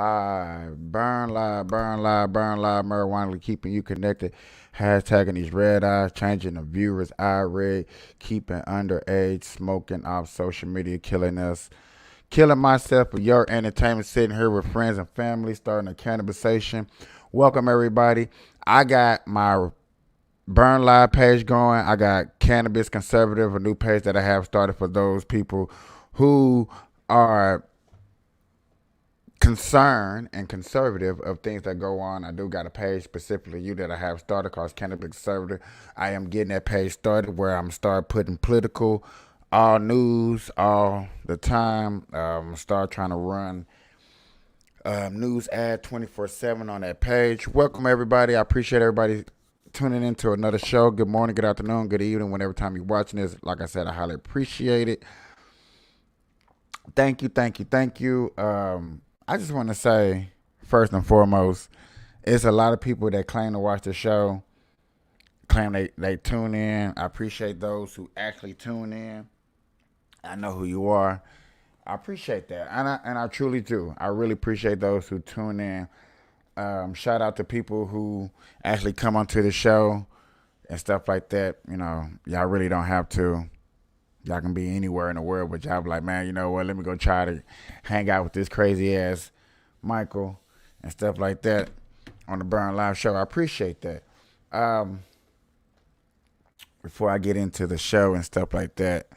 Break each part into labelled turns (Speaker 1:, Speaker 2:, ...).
Speaker 1: live. Burn live, burn live, burn live. Marijuana keeping you connected. Hashtagging these red eyes, changing the viewers' eye red, keeping underage, smoking off social media, killing us. Killing myself for your entertainment, sitting here with friends and family, starting a cannabisation. Welcome everybody. I got my Burn Live page going. I got Cannabis Conservative, a new page that I have started for those people who are concerned and conservative of things that go on. I do got a page specifically you that I have started called Cannabis Conservative. I am getting that page started where I'm start putting political, all news all the time. Start trying to run news ad 24/7 on that page. Welcome everybody. I appreciate everybody tuning into another show. Good morning, good afternoon, good evening, whenever time you're watching this. Like I said, I highly appreciate it. Thank you, thank you, thank you. I just want to say, first and foremost, it's a lot of people that claim to watch the show, claim they tune in. I appreciate those who actually tune in. I know who you are. I appreciate that, and I truly do. I really appreciate those who tune in. Shout out to people who actually come onto the show and stuff like that. You know, y'all really don't have to. Y'all can be anywhere in the world, but y'all be like, man, you know what? Let me go try to hang out with this crazy ass Michael and stuff like that on the Burn Live show. I appreciate that. Before I get into the show and stuff like that,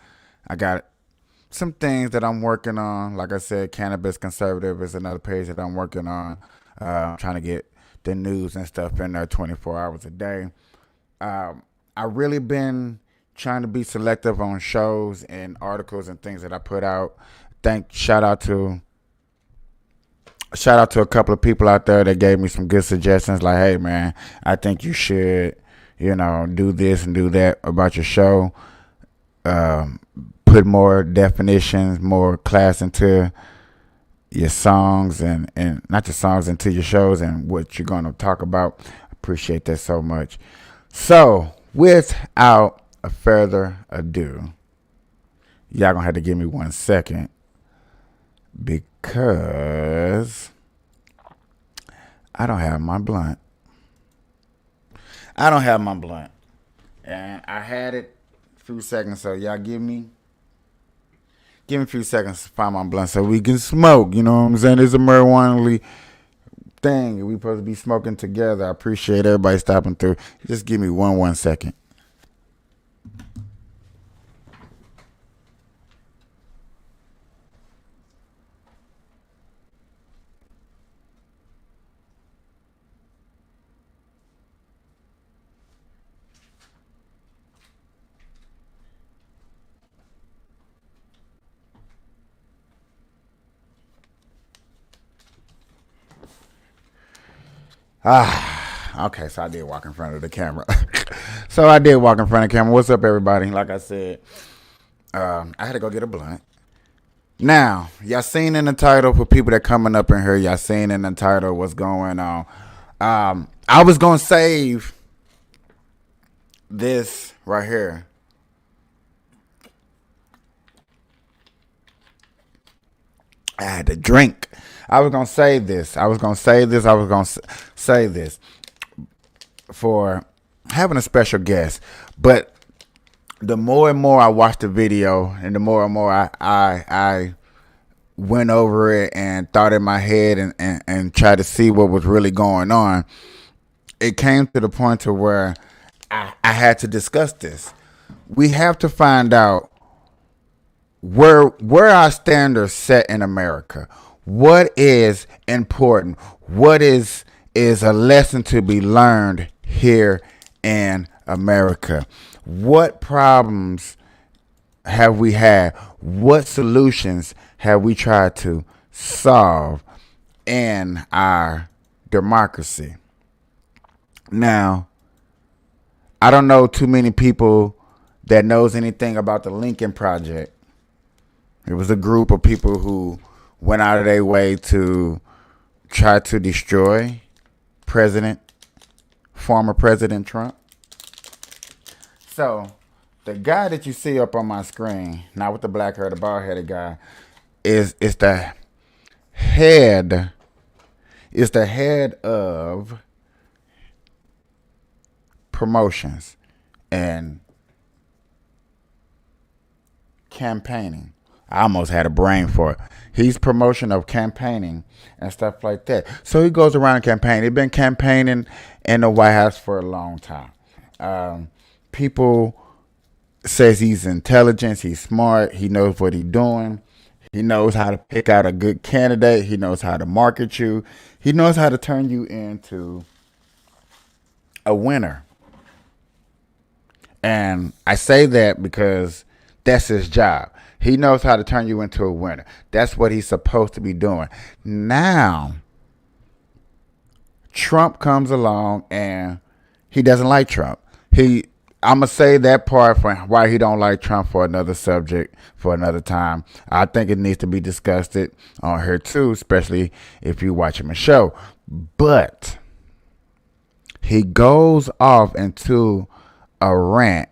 Speaker 1: I got some things that I'm working on. Like I said, Cannabis Conservative is another page that I'm working on. Trying to get the news and stuff in there 24 hours a day. I really been trying to be selective on shows and articles and things that I put out. Shout out to a couple of people out there that gave me some good suggestions. Like, hey man, I think you should, do this and do that about your show. Put more definitions, more class into your songs and not your songs, into your shows and what you're going to talk about. Appreciate that so much. So without further ado, y'all gonna have to give me 1 second because I don't have my blunt. And I had it a few seconds, so y'all give me a few seconds to find my blunt so we can smoke. You know what I'm saying? It's a marijuana thing. We supposed to be smoking together. I appreciate everybody stopping through. Just give me 1 second. Okay, so I did walk in front of the camera. What's up, everybody? Like I said, I had to go get a blunt. Now, y'all seen in the title, for people that coming up in here, y'all seen in the title what's going on. I was going to save this right here. I had to drink. I was going to save this. For having a special guest. But the more and more I watched the video and the more and more I went over it and thought in my head and tried to see what was really going on, it came to the point to where I had to discuss this. We have to find out where our standards set in America. What is important? What is a lesson to be learned here in America? What problems have we had? What solutions have we tried to solve in our democracy? Now, I don't know too many people that knows anything about the Lincoln Project. It was a group of people who went out of their way to try to destroy former President Trump. So, the guy that you see up on my screen, not with the black hair, the bald headed guy, is the head is the head of promotions and campaigning. I almost had a brain for it. He's promotion of campaigning and stuff like that. So he goes around and campaigning. He's been campaigning in the White House for a long time. People says he's intelligent, he's smart, he knows what he's doing. He knows how to pick out a good candidate. He knows how to market you. He knows how to turn you into a winner. And I say that because that's his job. He knows how to turn you into a winner. That's what he's supposed to be doing. Now, Trump comes along and he doesn't like Trump. I'm gonna say that part for why he don't like Trump for another subject for another time. I think it needs to be discussed on here too, especially if you watch him a show. But he goes off into a rant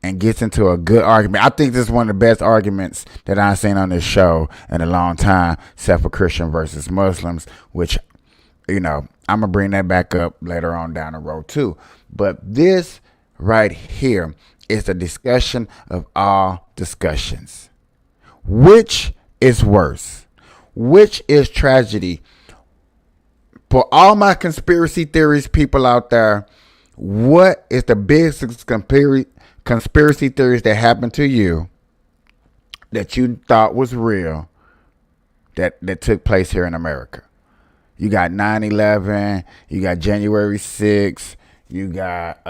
Speaker 1: and gets into a good argument. I think this is one of the best arguments that I've seen on this show in a long time, except for Christian versus Muslims, which, I'm gonna bring that back up later on down the road too. But this right here is the discussion of all discussions. Which is worse? Which is tragedy? For all my conspiracy theories people out there, what is the biggest conspiracy theories that happened to you that you thought was real that took place here in America? You got 9/11, you got January 6th, you got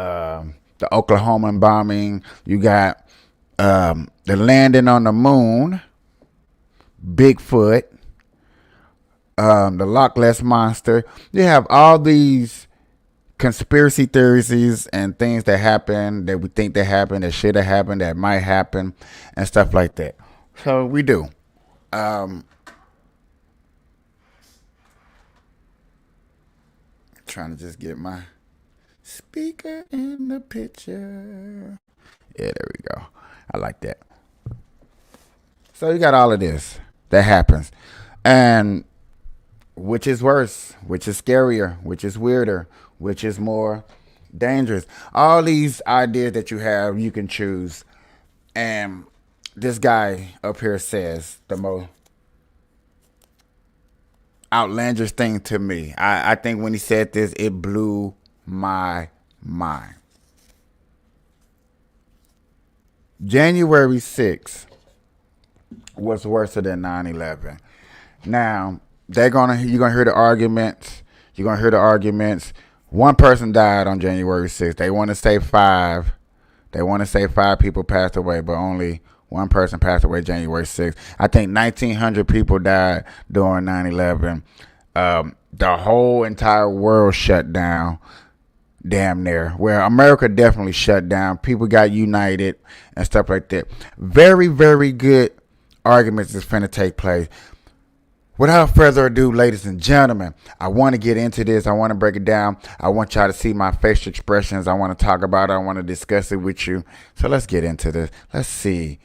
Speaker 1: the Oklahoma bombing. You got the landing on the moon, Bigfoot, the Loch Ness Monster. You have all these conspiracy theories and things that happen, that we think that happened, that should have happened, that might happen, and stuff like that. So we do. Trying to just get my speaker in the picture. Yeah, there we go. I like that. So you got all of this that happens. And which is worse? Which is scarier? Which is weirder? Which is more dangerous? All these ideas that you have, you can choose. And this guy up here says the most outlandish thing to me. I think when he said this, it blew my mind. January 6th was worse than 9/11. Now, you're gonna hear the arguments. You're gonna hear the arguments. One person died on January 6th. They want to say 5. They want to say 5 people passed away, but only one person passed away January 6th. I think 1,900 people died during 9/11. The whole entire world shut down. Damn near. Where America definitely shut down. People got united and stuff like that. Very, very good arguments is finna take place. Without further ado, ladies and gentlemen, I want to get into this. I want to break it down. I want y'all to see my facial expressions. I want to talk about it. I want to discuss it with you. So let's get into this. Let's see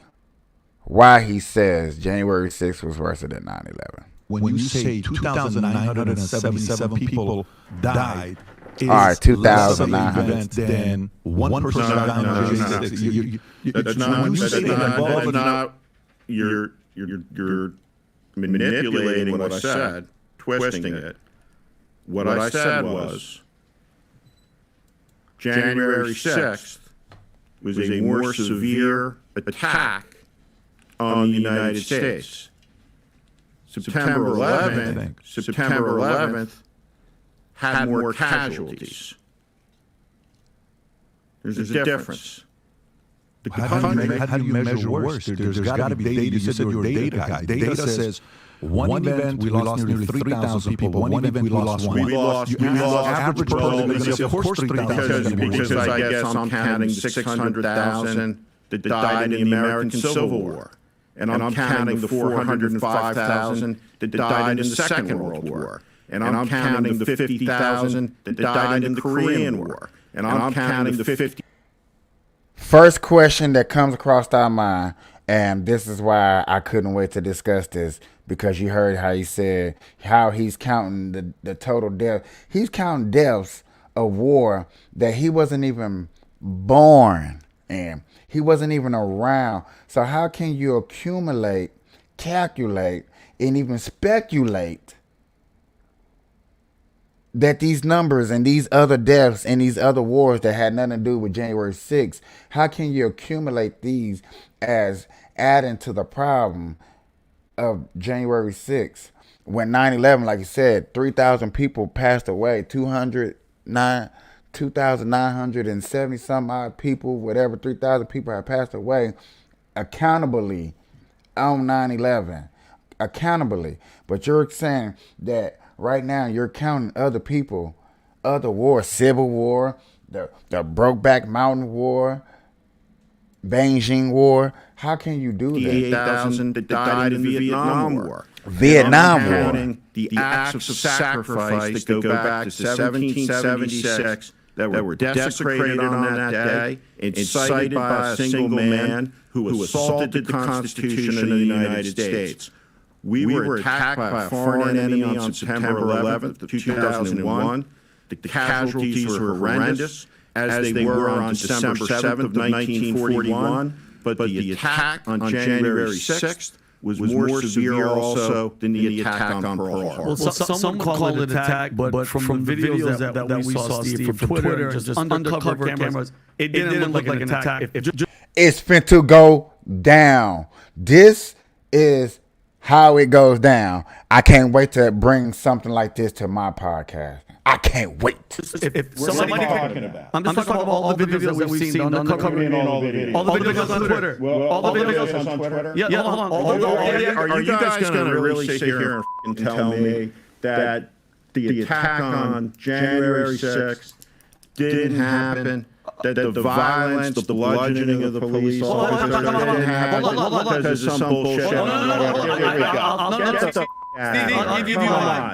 Speaker 1: why he says January 6th was worse than 9/11.
Speaker 2: When you say 2,977 people died,
Speaker 1: all right, 2,900.
Speaker 2: Then one person died on January 6th.
Speaker 3: That's not. You're manipulating what I said, twisting it. What I said was January 6th was a more severe attack on the United States. September 11th had more casualties. There's a difference.
Speaker 2: How do you measure worse? There's got to be data. You said you're a data guy. Data says one event we lost nearly 3,000 people. One event we lost one.
Speaker 3: We lost
Speaker 2: average person, of course, 3,000.
Speaker 3: Because I guess I'm counting the 600,000 that died in the American Civil War. And I'm counting the 405,000 that died in the Second World War. And I'm counting the 50,000 that died in the Korean War. And I'm counting the 50.
Speaker 1: First question that comes across our mind, And this is why I couldn't wait to discuss this, because you heard how he said how he's counting the total death. He's counting deaths of war that he wasn't even born in. He wasn't even around. So how can you accumulate, calculate, and even speculate that these numbers and these other deaths and these other wars that had nothing to do with January 6th, how can you accumulate these as adding to the problem of January 6th? When 9/11, like you said, 3,000 people passed away, 2,970 some odd people, whatever, 3,000 people have passed away accountably on 9/11. Accountably. But you're saying that right now you're counting other people, other wars, Civil War, the Brokeback Mountain War, Beijing War. How can you do that?
Speaker 3: 8,000 that died in the Vietnam War.
Speaker 1: Vietnam War.
Speaker 3: Counting the acts of sacrifice that go back to 1776 that were desecrated on that day, incited by a single man who assaulted the Constitution of the United States. We were attacked by a foreign enemy on September 11th of 2001. The casualties were horrendous, as they were on December 7th of 1941. But the attack on January 6th was more severe also than the attack on Pearl Harbor.
Speaker 4: Well, some call it an attack, but from the videos that we saw, Steve, from Twitter and just undercover cameras, it didn't look like an attack.
Speaker 1: It's finna go down. This is how it goes down. I can't wait to bring something like this to my podcast. I can't wait.
Speaker 4: If somebody talking about? I'm just talking about all the videos that we've seen, all the videos on Twitter. All the videos on Twitter. Yeah, hold on.
Speaker 3: Are you guys going to really sit here and tell me that the attack on January 6th didn't happen? That the violence, the bludgeoning of the police officers didn't happen because of some bullshit?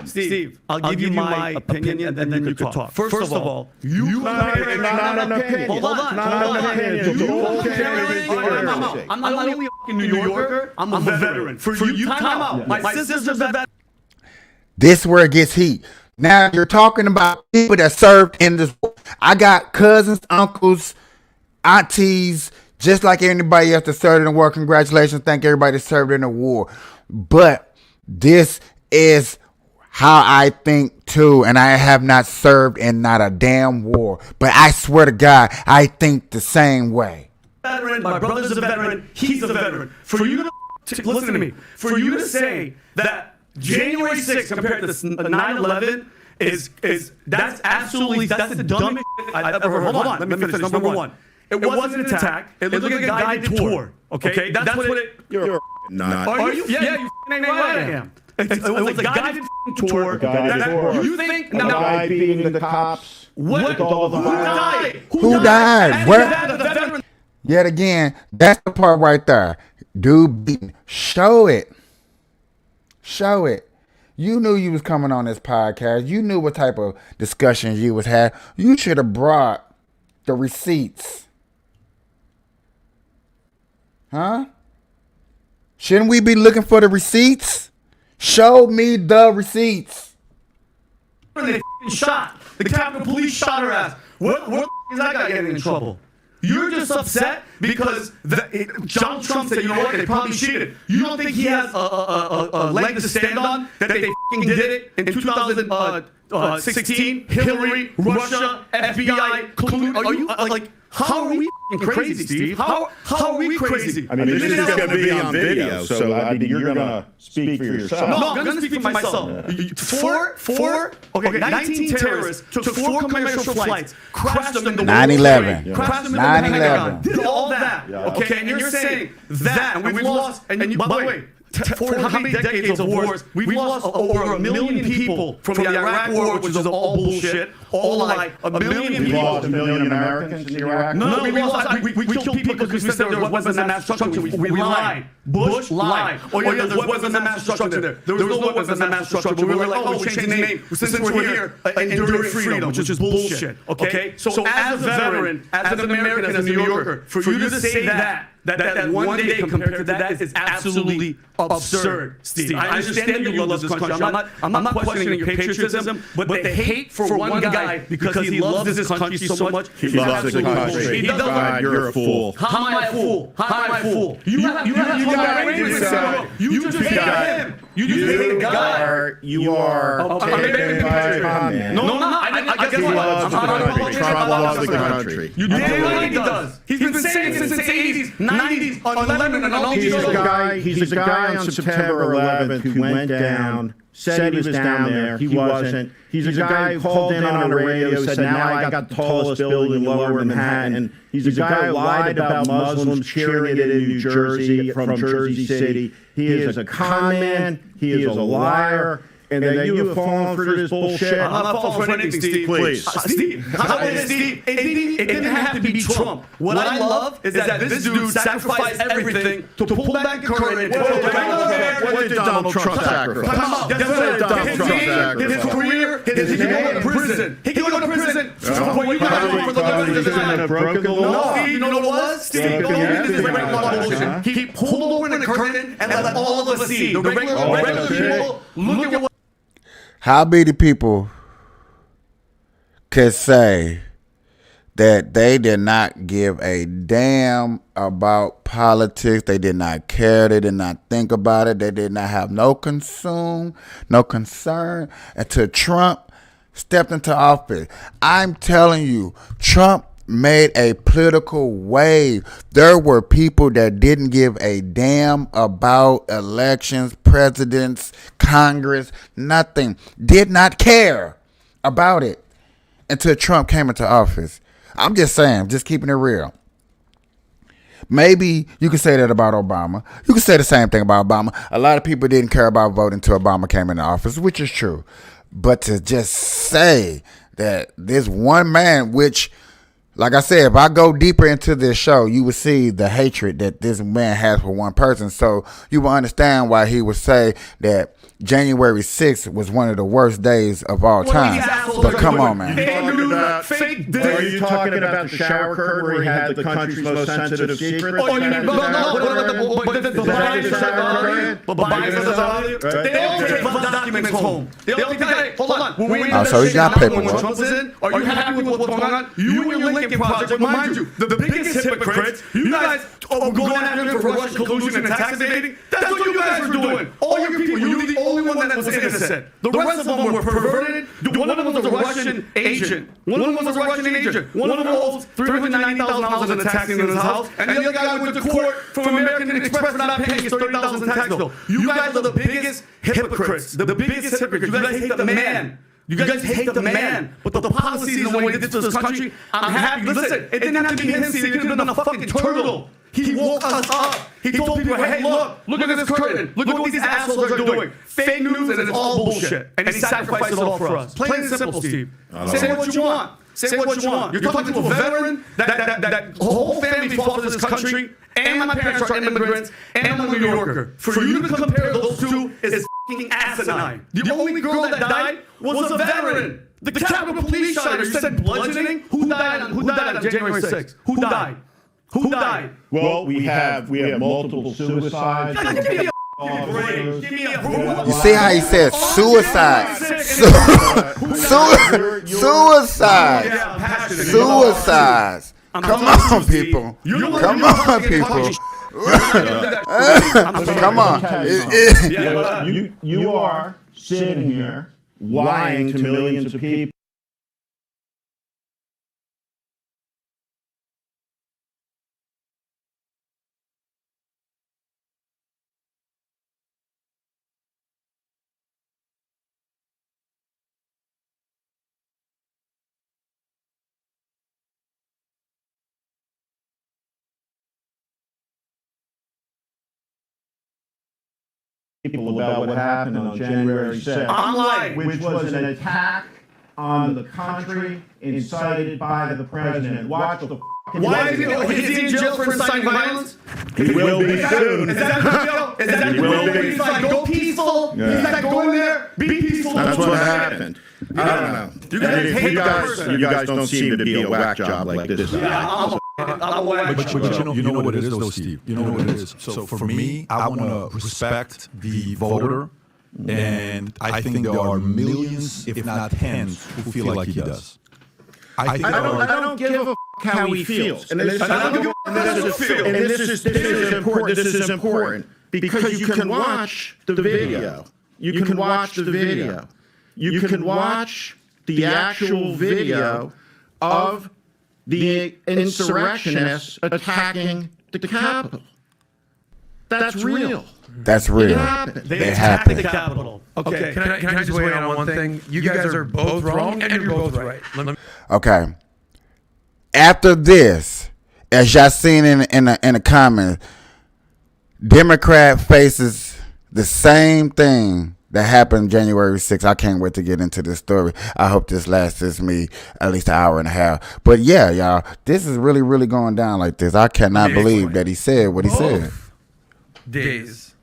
Speaker 4: Steve, I'll give you my opinion, and then you can talk. First of all, you
Speaker 3: not an opinion.
Speaker 4: Hold on.
Speaker 3: Not an opinion.
Speaker 4: I'm not only a New Yorker, I'm a veteran. For you, time out. My sister's a veteran.
Speaker 1: This is where it gets heat. Now you're talking about people that served in this war. I got cousins, uncles, aunties, just like anybody else that served in the war. Congratulations. Thank everybody that served in the war. But this is how I think too. And I have not served in not a damn war. But I swear to God, I think the same way.
Speaker 4: Veteran, my brother's a veteran. He's a veteran. For you to listen to me. For you to say that January 6th compared to 9/11 that's the dumbest shit I've ever heard. Hold on, let me finish. Number one, it wasn't an attack. It looked like a guided tour. Okay, that's what it.
Speaker 3: You're not.
Speaker 4: Are you? Yeah, you ain't right. I am. It was a guided tour. You think
Speaker 3: now beating the cops?
Speaker 4: What? Who died?
Speaker 1: Who died? Where? Yet again, that's the part right there. Dude beaten. Show it. Show it. You knew you was coming on this podcast. You knew what type of discussions you was had. You should have brought the receipts. Huh? Shouldn't we be looking for the receipts? Show me the receipts.
Speaker 4: They shot. The Capitol Police shot her ass. What is that guy getting in trouble? You're just upset because Donald Trump said, you know what, they probably cheated. You don't think he has a leg to stand on? That they did it in 2016? Hillary, Russia, FBI, collude. Are you like, how are we crazy, Steve? How are we crazy?
Speaker 3: I mean, this is going to be on video, so I mean, you're going to speak for yourself.
Speaker 4: No, I'm going to speak for myself. 19 terrorists took 4 commercial flights, crashed them in the
Speaker 1: 9/11.
Speaker 4: Crashed them in the Pentagon, did all that. Okay, and you're saying that, and we've lost, and by the way, for how many decades of wars, we've lost over 1 million people from the Iraq War, which is all bullshit, all lie. 1 million people.
Speaker 3: We lost 1 million Americans in Iraq?
Speaker 4: No, we killed people because we said there was weapons of mass destruction. We lied. Bush lied. Oh yeah, there's weapons of mass destruction there. There was no weapons of mass destruction, but we were like, oh, we changed the name since we're here, enduring freedom, which is bullshit. Okay? So as a veteran, as an American, as a New Yorker, for you to say that that one day compared to that is absolutely absurd, Steve. I understand you love this country. I'm not questioning your patriotism, but the hate for one guy because he loves this country so much.
Speaker 3: He loves the country.
Speaker 4: He does.
Speaker 3: God, you're a fool.
Speaker 4: How am I a fool? How am I a fool? You just hate him. You just hate the guy.
Speaker 3: You are taken by comment.
Speaker 4: No, I'm not. I guess
Speaker 3: He loves the
Speaker 4: what?
Speaker 3: country. Trump loves the country.
Speaker 4: You damn right he does. He's been saying it since the 80s, 90s, on Lemon and all these shows.
Speaker 3: He's the guy on September 11th who went down, said he was down there. He wasn't. He's the guy who called in on the radio, said, now I got the tallest building in lower Manhattan. He's the guy who lied about Muslims cheering it in New Jersey from Jersey City. He is a con man. He is a liar. And that you have fallen for this bullshit.
Speaker 4: I'm not falling for anything, Steve.
Speaker 3: Please.
Speaker 4: Steve, it didn't have to be Trump. What I love is that this dude sacrificed everything to pull back the curtain.
Speaker 3: What did Donald Trump sacrifice?
Speaker 4: His career, he could go to prison. He could go to prison. No, Steve, you know what it was? Steve, he pulled open the curtain and let all of us see. The regular people look at what.
Speaker 1: How many people could say that they did not give a damn about politics? They did not care. They did not think about it. They did not have no concern until Trump stepped into office. I'm telling you, Trump made a political wave. There were people that didn't give a damn about elections, presidents, Congress, nothing. Did not care about it until Trump came into office. I'm just saying, just keeping it real. Maybe you could say that about Obama. You could say the same thing about Obama. A lot of people didn't care about voting until Obama came into office, which is true. But to just say that this one man, which, like I said, if I go deeper into this show, you will see the hatred that this man has for one person. So you will understand why he would say that January 6th was one of the worst days of all time. But come on, man.
Speaker 3: Are you talking about the shower curtain where he had the country's most sensitive secrets?
Speaker 4: Oh, you mean, they all take documents home. Hold on.
Speaker 1: Oh, so he's not paperwork.
Speaker 4: Trump was in, are you happy with what's going on? You and your Lincoln Project, mind you, the biggest hypocrites, you guys are going after him for Russian collusion and tax evading. That's what you guys were doing. All your people, you were the only one that was innocent. The rest of them were perverted. One of them was a Russian agent. One of them was a Russian agent. One of them owes $390,000 in taxes in his house, and the other guy went to court from American Express for not paying his $30,000 in tax bill. You guys are the biggest hypocrites. The biggest hypocrites. You guys hate the man. You guys hate the man, but the policies and the way he did to this country, I'm happy. Listen, it didn't have to be him, Steve. It could have been a fucking turtle. He woke us up. He told people, hey, look at this curtain. Look at what these assholes are doing. Fake news, and it's all bullshit. And he sacrificed it all for us. Plain and simple, Steve. Say what you want. Say what you want. You're talking to a veteran that whole family fought for this country, and my parents are immigrants, and I'm a New Yorker. For you to compare those two is fucking asinine. The only girl that died was a veteran. The Capitol Police shot her. You said bludgeoning? Who died on January 6th? Who died? Who died?
Speaker 3: Well, we have multiple suicides.
Speaker 1: You see how he said suicide? Suicides. Come on, people. Come on, people. Come on.
Speaker 3: You are sitting here lying to millions of people. People about what happened on January 6th,
Speaker 4: I'm lying.
Speaker 3: which was an attack on the country incited by the president. Watch the
Speaker 4: Why is he in jail for inciting violence?
Speaker 3: He will be soon.
Speaker 4: Is that real? Is that
Speaker 3: will be.
Speaker 4: He's like, go peaceful.
Speaker 3: Yeah.
Speaker 4: He's like, go in there, be peaceful.
Speaker 3: That's what happened. I don't know.
Speaker 4: You guys hate that person.
Speaker 3: You guys don't seem to be a whack job like this.
Speaker 4: Yeah, I'm a
Speaker 2: But you know what it is, though, Steve. You know what it is. So for me, I want to respect the voter, and I think there are millions, if not tens, who feel like he does. I
Speaker 3: don't give a how he feels. And this is important. This is important because you can watch the video. You can watch the video. You can watch the actual video of the insurrectionists attacking the Capitol. That's real.
Speaker 1: That's real.
Speaker 3: It happened.
Speaker 4: They attacked the Capitol. Okay, can I just weigh in on one thing? You guys are both wrong and you're both right.
Speaker 1: Okay. After this, as y'all seen in the comments, Democrat faces the same thing that happened January 6th. I can't wait to get into this story. I hope this lasts me at least an hour and a half. But yeah, y'all, this is really, really going down like this. I cannot believe that he said what he said.
Speaker 4: Days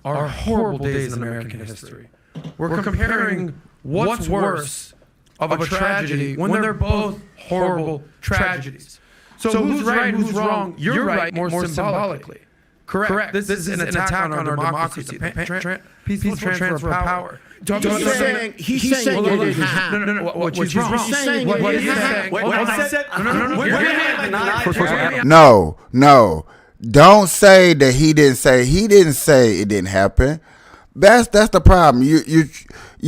Speaker 4: are horrible days in American history. We're comparing what's worse of a tragedy when they're both horrible tragedies. So who's right and who's wrong? You're right more symbolically. Correct. This is an attack on our democracy. Peaceful transfer of power.
Speaker 3: He's saying it didn't happen.
Speaker 4: No. What she's wrong.
Speaker 3: He's saying it didn't happen.
Speaker 1: No. Don't say that he didn't say it didn't happen. That's the problem. You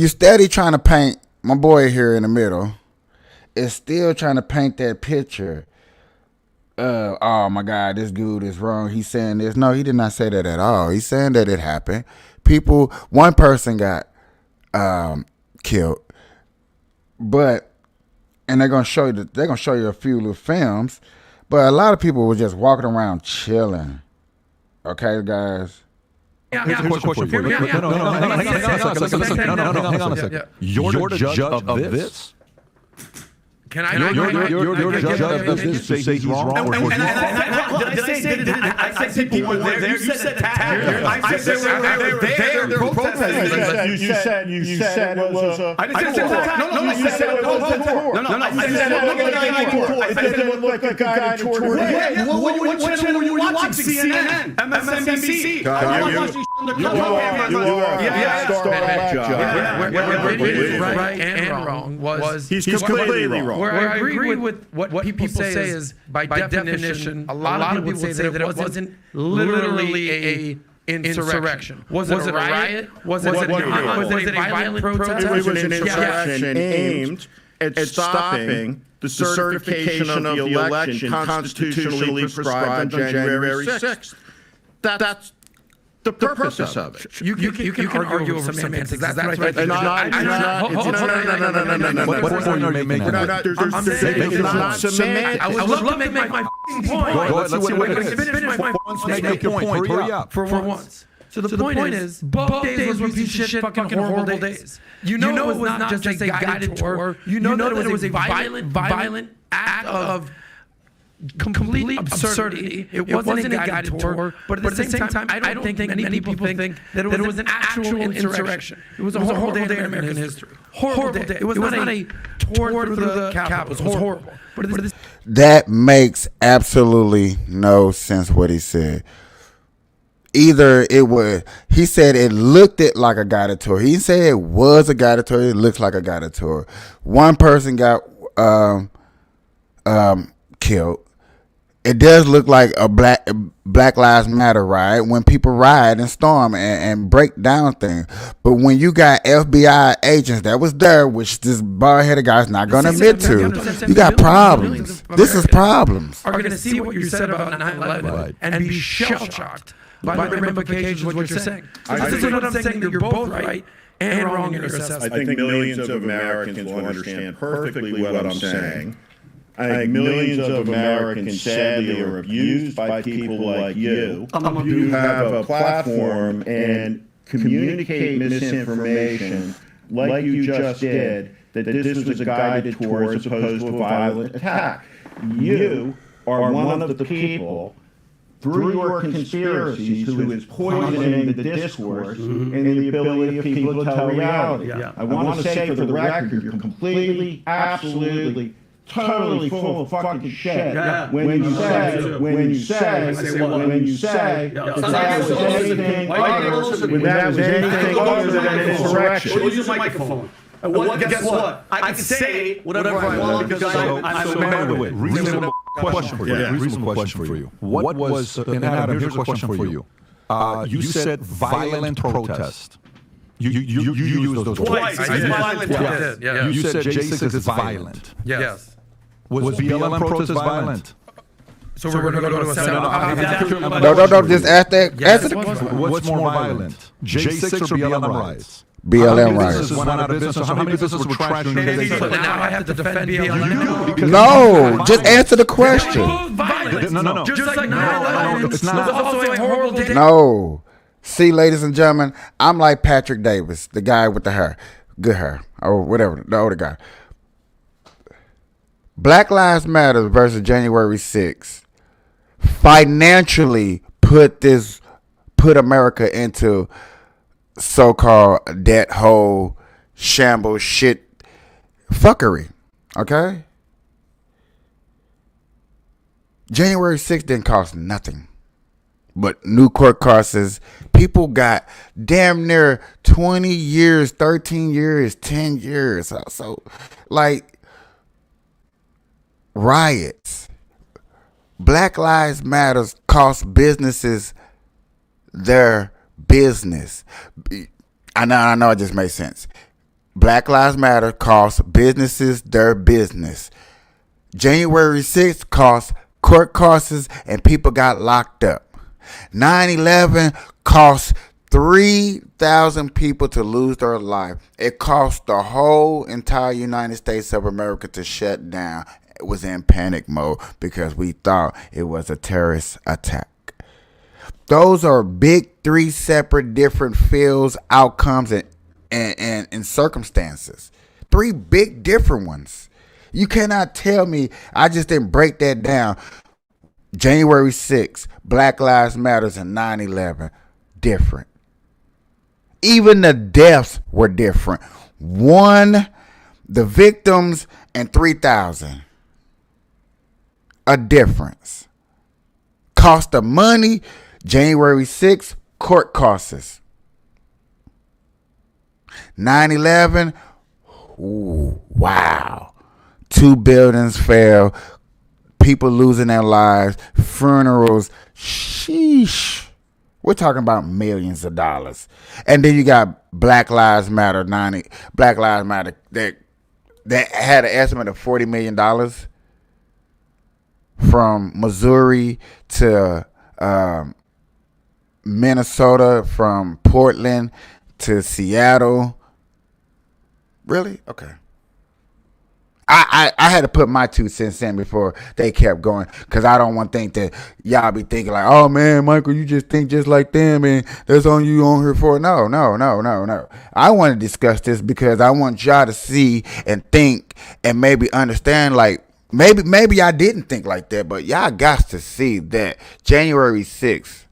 Speaker 1: steady trying to paint. My boy here in the middle is still trying to paint that picture. Oh my God, this dude is wrong. He's saying this. No, he did not say that at all. He's saying that it happened. One person got killed, and they're gonna show you a few little films, but a lot of people were just walking around chilling. Okay, guys.
Speaker 2: Here's a quick question for you. No, hang on a second. You're the judge of this?
Speaker 4: Can I?
Speaker 2: You're the judge of this to say he's wrong?
Speaker 4: Did I say people were there? You said attack. I said they were there. They were protesting.
Speaker 3: You said it was a...
Speaker 4: I didn't say attack. No, you said it was a tour. No, I said it looked like a guided tour. It didn't look like a guided tour. What channel were you watching? CNN? MSNBC? Right and wrong was...
Speaker 3: He's completely wrong.
Speaker 4: Where I agree with what people say is, by definition, a lot of people would say that it wasn't literally a insurrection. Was it a riot? Was it a violent protest?
Speaker 3: It was an insurrection aimed at stopping the certification of the election constitutionally prescribed on January 6th. That's the purpose of it.
Speaker 4: You can argue over semantics. That's right.
Speaker 2: No. What point are you making?
Speaker 3: I'm saying it's not semantics.
Speaker 4: I would love to make my point.
Speaker 2: Let's see what it is.
Speaker 4: Finish my point.
Speaker 2: Make your point. Hurry up.
Speaker 4: For once. So the point is, both days were piece of shit, fucking horrible days. You know it was not just a guided tour. You know that it was a violent act of complete absurdity. It wasn't a guided tour, but at the same time, I don't think many people think that it was an actual insurrection. It was a horrible day in American history. Horrible day. It was not a tour through the Capitol. It was horrible.
Speaker 1: That makes absolutely no sense what he said. Either he said it looked like a guided tour. He said it was a guided tour. It looks like a guided tour. One person got killed. It does look like a Black Lives Matter riot when people riot and storm and break down things. But when you got FBI agents that was there, which this bald-headed guy's not going to admit to, you got problems. This is problems.
Speaker 4: Are going to see what you said about 9/11 and be shell-shocked by the ramifications of what you're saying. This is what I'm saying, that you're both right and wrong in your assessment.
Speaker 3: I think millions of Americans will understand perfectly what I'm saying. I think millions of Americans sadly are abused by people like you who have a platform and communicate misinformation like you just did, that this was a guided tour as opposed to a violent attack. You are one of the people, through your conspiracies, who is poisoning the discourse and the ability of people to tell reality. I want to say for the record, you're completely, absolutely, totally full of fucking shit.
Speaker 4: Yeah.
Speaker 3: When you say
Speaker 4: Yeah.
Speaker 3: that was anything other than an insurrection.
Speaker 4: We'll use a microphone. Guess what? I can say whatever I want because I'm married.
Speaker 2: Reasonable question for you.
Speaker 3: Yeah.
Speaker 2: Reasonable question for you. What was, and Adam, here's a question for you. You said violent protest. You used those words.
Speaker 4: Twice. I did. Violent protest.
Speaker 2: Yeah. You said J6 is violent.
Speaker 4: Yes.
Speaker 2: Was BLM protest violent?
Speaker 4: So we're going to go to a seminary.
Speaker 1: No. Just ask that. Answer the question.
Speaker 2: What's more violent? J6 or BLM riots?
Speaker 1: BLM riots.
Speaker 2: Businesses went out of business. How many businesses were trashed?
Speaker 4: But now I have to defend BLM.
Speaker 1: No, just answer the question.
Speaker 2: No.
Speaker 4: Just like 9/11.
Speaker 2: It's not.
Speaker 4: It was also a horrible day.
Speaker 1: No. See, ladies and gentlemen, I'm like Patrick Davis, the guy with the hair, good hair, or whatever, the older guy. Black Lives Matter versus January 6th financially put America into so-called debt hole, shambles, shit, fuckery. Okay? January 6th didn't cost nothing but new court costs. People got damn near 20 years, 13 years, 10 years. So like, riots. Black Lives Matter cost businesses their business. I know it just made sense. Black Lives Matter cost businesses their business. January 6th cost court costs and people got locked up. 9/11 cost 3,000 people to lose their life. It cost the whole entire United States of America to shut down. It was in panic mode because we thought it was a terrorist attack. Those are big three separate different fields, outcomes, and circumstances. Three big different ones. You cannot tell me I just didn't break that down. January 6th, Black Lives Matters, and 9/11, different. Even the deaths were different. One, the victims, and 3,000. A difference. Cost of money, January 6th, court costs. 9/11, ooh, wow. 2 buildings fell. People losing their lives, funerals, sheesh. We're talking about millions of dollars. And then you got Black Lives Matter, Black Lives Matter that had an estimate of $40 million from Missouri to Minnesota, from Portland to Seattle. Really? Okay. I had to put my 2 cents in before they kept going, because I don't want to think that y'all be thinking like, oh man, Michael, you just think just like them and that's on you on here for. No. I want to discuss this because I want y'all to see and think and maybe understand, like maybe I didn't think like that, but y'all got to see that January 6th,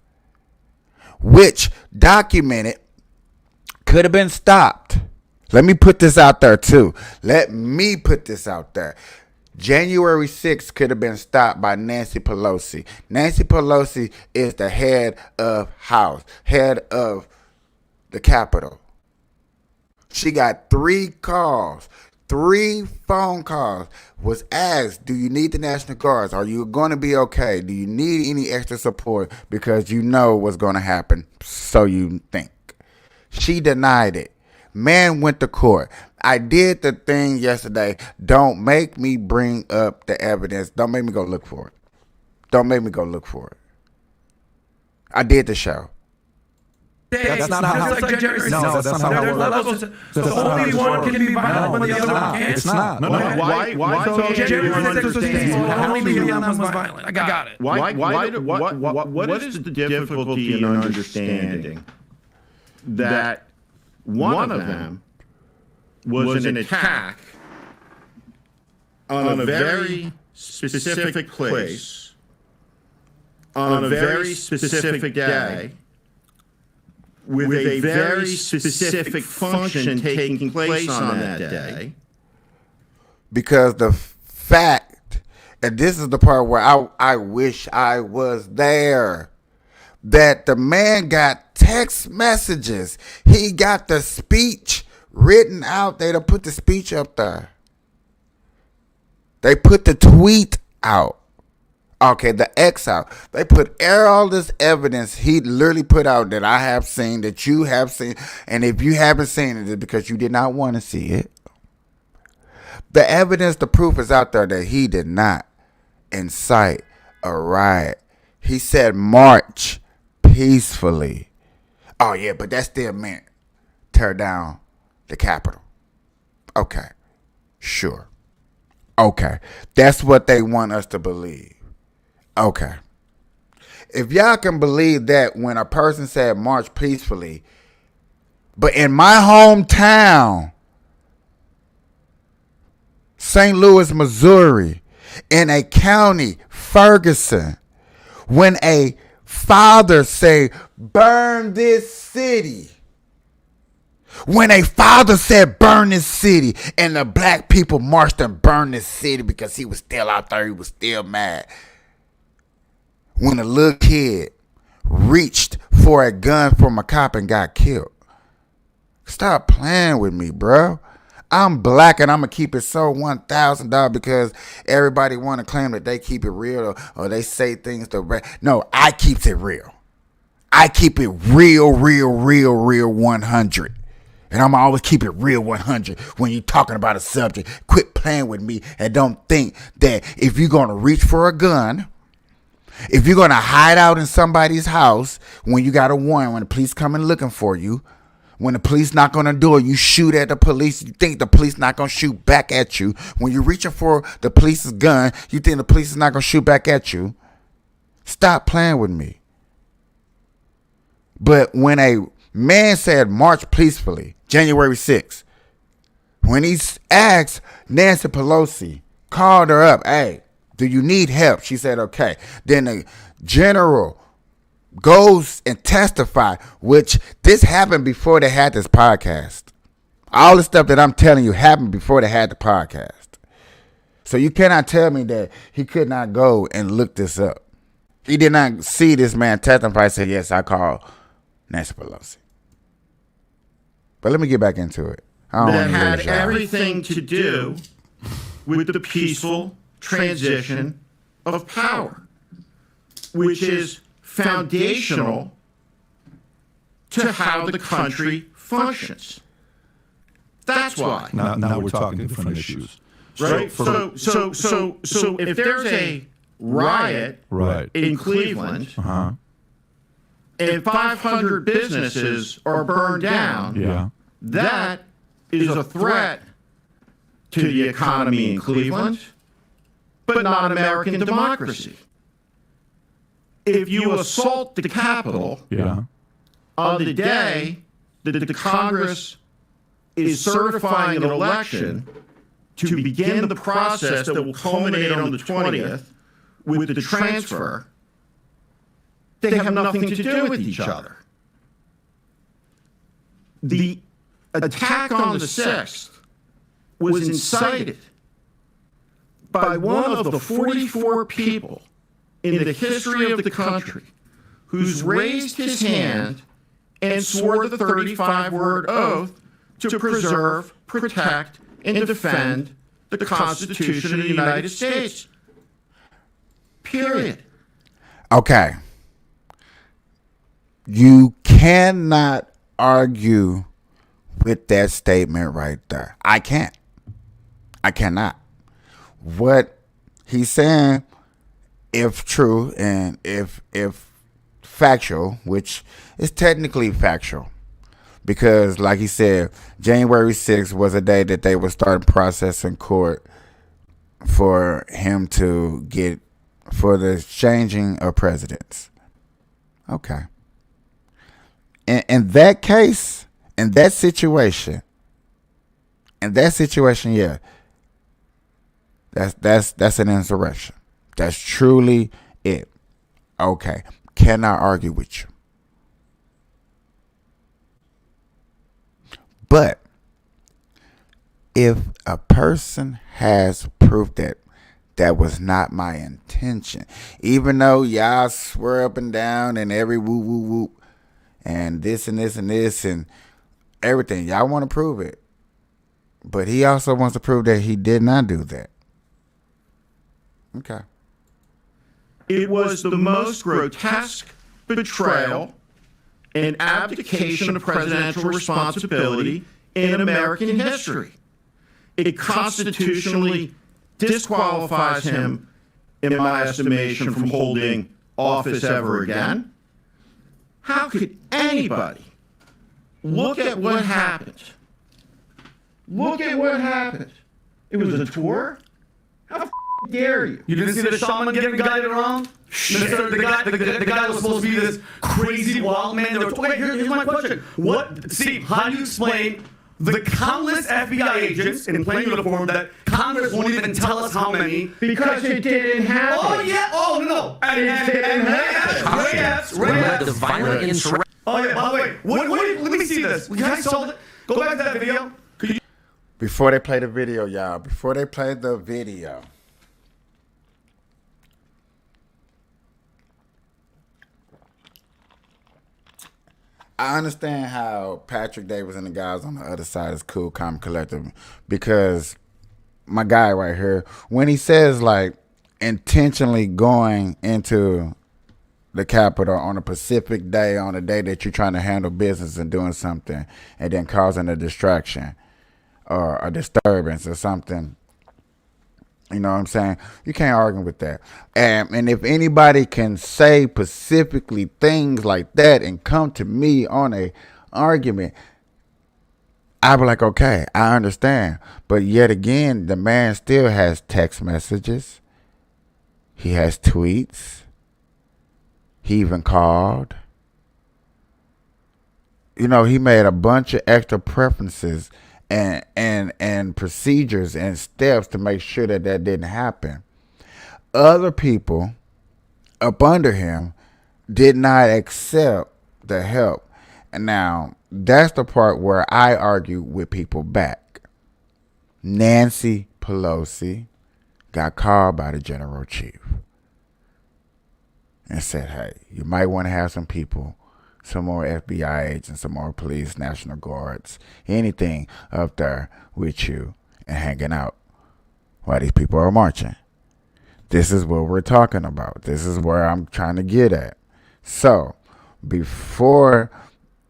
Speaker 1: which documented, could have been stopped. Let me put this out there too. January 6th could have been stopped by Nancy Pelosi. Nancy Pelosi is the head of head of the Capitol. She got 3 phone calls, was asked, do you need the National Guards? Are you going to be okay? Do you need any extra support? Because you know what's going to happen, so you think. She denied it. Man went to court. I did the thing yesterday. Don't make me bring up the evidence. Don't make me go look for it. I did the show.
Speaker 2: That's not how.
Speaker 4: Like Jerry
Speaker 2: No,
Speaker 4: said.
Speaker 2: that's not how it works.
Speaker 4: So only one can be violent when the other one can't.
Speaker 2: It's not. No.
Speaker 3: Why so
Speaker 4: Jerry
Speaker 3: understands
Speaker 4: only BLM was violent. I got it.
Speaker 3: What is the difficulty in understanding that one of them was an attack on a very specific place, on a very specific day, with a very specific function taking place on that day?
Speaker 1: Because the fact, and this is the part where I wish I was there, that the man got text messages. He got the speech written out. They done put the speech up there. They put the tweet out. Okay, the X out. They put all this evidence he literally put out that I have seen, that you have seen. And if you haven't seen it, it's because you did not want to see it. The evidence, the proof is out there that he did not incite a riot. He said march peacefully. Oh, yeah, but that still meant tear down the Capitol. Okay, sure. Okay, that's what they want us to believe. Okay. If y'all can believe that when a person said march peacefully, but in my hometown, St. Louis, Missouri, in a county, Ferguson, when a father say, burn this city, when a father said burn this city, and the black people marched and burned this city because he was still out there, he was still mad. When a little kid reached for a gun from a cop and got killed. Stop playing with me, bro. I'm black and I'm going to keep it so $1,000 because everybody want to claim that they keep it real or they say things to... No, I keeps it real. I keep it real 100. And I'm always keep it real 100 when you're talking about a subject. Quit playing with me and don't think that if you're going to reach for a gun... If you're going to hide out in somebody's house when you got a warrant, when the police coming looking for you, when the police knock on the door, you shoot at the police, you think the police not going to shoot back at you. When you're reaching for the police's gun, you think the police is not going to shoot back at you. Stop playing with me. But when a man said march peacefully, January 6th, when he asked Nancy Pelosi, called her up, hey, do you need help? She said, okay. Then the general goes and testify, which this happened before they had this podcast. All the stuff that I'm telling you happened before they had the podcast. So you cannot tell me that he could not go and look this up. He did not see this man testify and say, yes, I called Nancy Pelosi. But let me get back into it.
Speaker 3: That had everything to do with the peaceful transition of power, which is foundational to how the country functions. That's why.
Speaker 2: Now we're talking different issues.
Speaker 3: Right? So if there's a riot in Cleveland and 500 businesses are burned down, that is a threat to the economy in Cleveland, but not American democracy. If you assault the Capitol on the day that the Congress is certifying an election to begin the process that will culminate on the 20th with the transfer, they have nothing to do with each other. The attack on the 6th was incited by one of the 44 people in the history of the country who's raised his hand and swore the 35-word oath to preserve, protect, and defend the Constitution of the United States. Period.
Speaker 1: Okay. You cannot argue with that statement right there. I can't. I cannot. What he's saying, if true and if factual, which is technically factual, because like he said, January 6th was a day that they would start processing court for him to get for the changing of presidents. Okay. In that case, in that situation, yeah. That's an insurrection. That's truly it. Okay. Cannot argue with you. But if a person has proof that That was not my intention. Even though y'all swear up and down and every woo woo woo and this and this and this and everything, y'all want to prove it. But he also wants to prove that he did not do that. Okay.
Speaker 3: It was the most grotesque betrayal and abdication of presidential responsibility in American history. It constitutionally disqualifies him, in my estimation, from holding office ever again. How could anybody look at what happened? Look at what happened. It was a tour? How dare you?
Speaker 4: You didn't see the shaman getting guided around? The guy was supposed to be this crazy wild man. Wait, here's my question. Steve, how do you explain the countless FBI agents in plain uniform that Congress won't even tell us how many?
Speaker 3: Because it didn't happen.
Speaker 4: Oh, yeah. Oh, no. And
Speaker 5: The violent insurrection.
Speaker 4: Oh, yeah. By the way, let me see this. You guys saw it? Go back to that video.
Speaker 1: Before they play the video, y'all. Before they play the video. I understand how Patrick Davis and the guys on the other side is cool, calm, collective, because my guy right here, when he says like intentionally going into the Capitol on a Pacific day, on a day that you're trying to handle business and doing something, and then causing a distraction or a disturbance or something. You know what I'm saying? You can't argue with that. And if anybody can say specifically things like that and come to me on a argument, I'll be like, okay, I understand. But yet again, the man still has text messages. He has tweets. He even called. You know, he made a bunch of extra preferences and procedures and steps to make sure that didn't happen. Other people up under him did not accept the help. And now that's the part where I argue with people back. Nancy Pelosi got called by the general chief and said, hey, you might want to have some people, some more FBI agents, some more police, National Guards, anything up there with you and hanging out while these people are marching. This is what we're talking about. This is where I'm trying to get at. So, before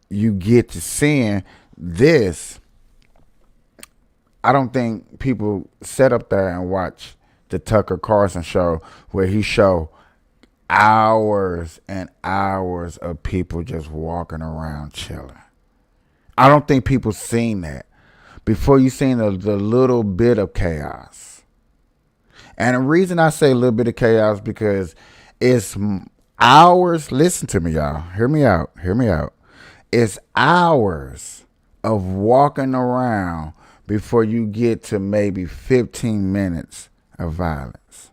Speaker 1: you get to seeing this, I don't think people sit up there and watch the Tucker Carlson show where he show hours and hours of people just walking around chilling. I don't think people seen that before you seen the little bit of chaos. And the reason I say a little bit of chaos because it's hours. Listen to me, y'all. Hear me out. It's hours of walking around before you get to maybe 15 minutes of violence.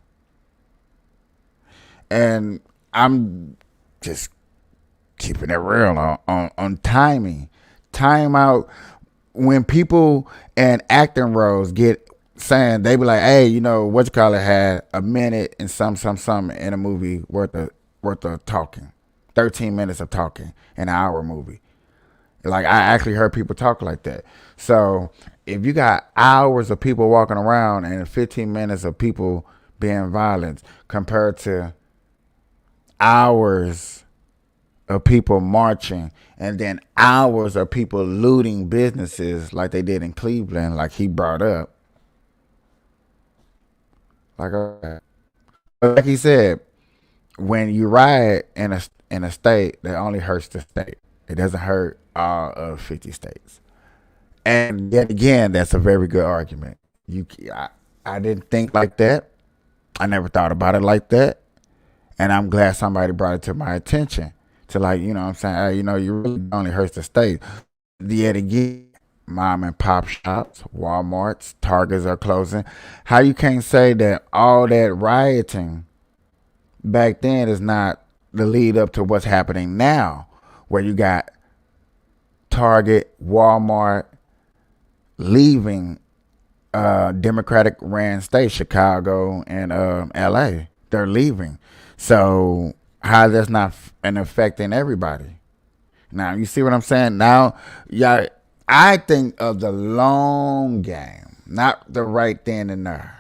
Speaker 1: And I'm just keeping it real on timing. Time out when people in acting roles get saying, they be like, hey, you know, what you call it had a minute and some in a movie worth of talking. 13 minutes of talking in an hour movie. Like, I actually heard people talk like that. So if you got hours of people walking around and 15 minutes of people being violent compared to hours of people marching and then hours of people looting businesses like they did in Cleveland, like he brought up. Like he said, when you riot in a state, that only hurts the state. It doesn't hurt all of 50 states. And yet again, that's a very good argument. I didn't think like that. I never thought about it like that. And I'm glad somebody brought it to my attention. To like, you know what I'm saying? Hey, you know, you really only hurts the state. Yet again, mom and pop shops, Walmarts, Targets are closing. How you can't say that all that rioting back then is not the lead up to what's happening now, where you got Target, Walmart leaving Democratic ran states, Chicago and L.A. They're leaving. So how that's not an effect in everybody? Now you see what I'm saying? Now, yeah, I think of the long game, not the right then and there.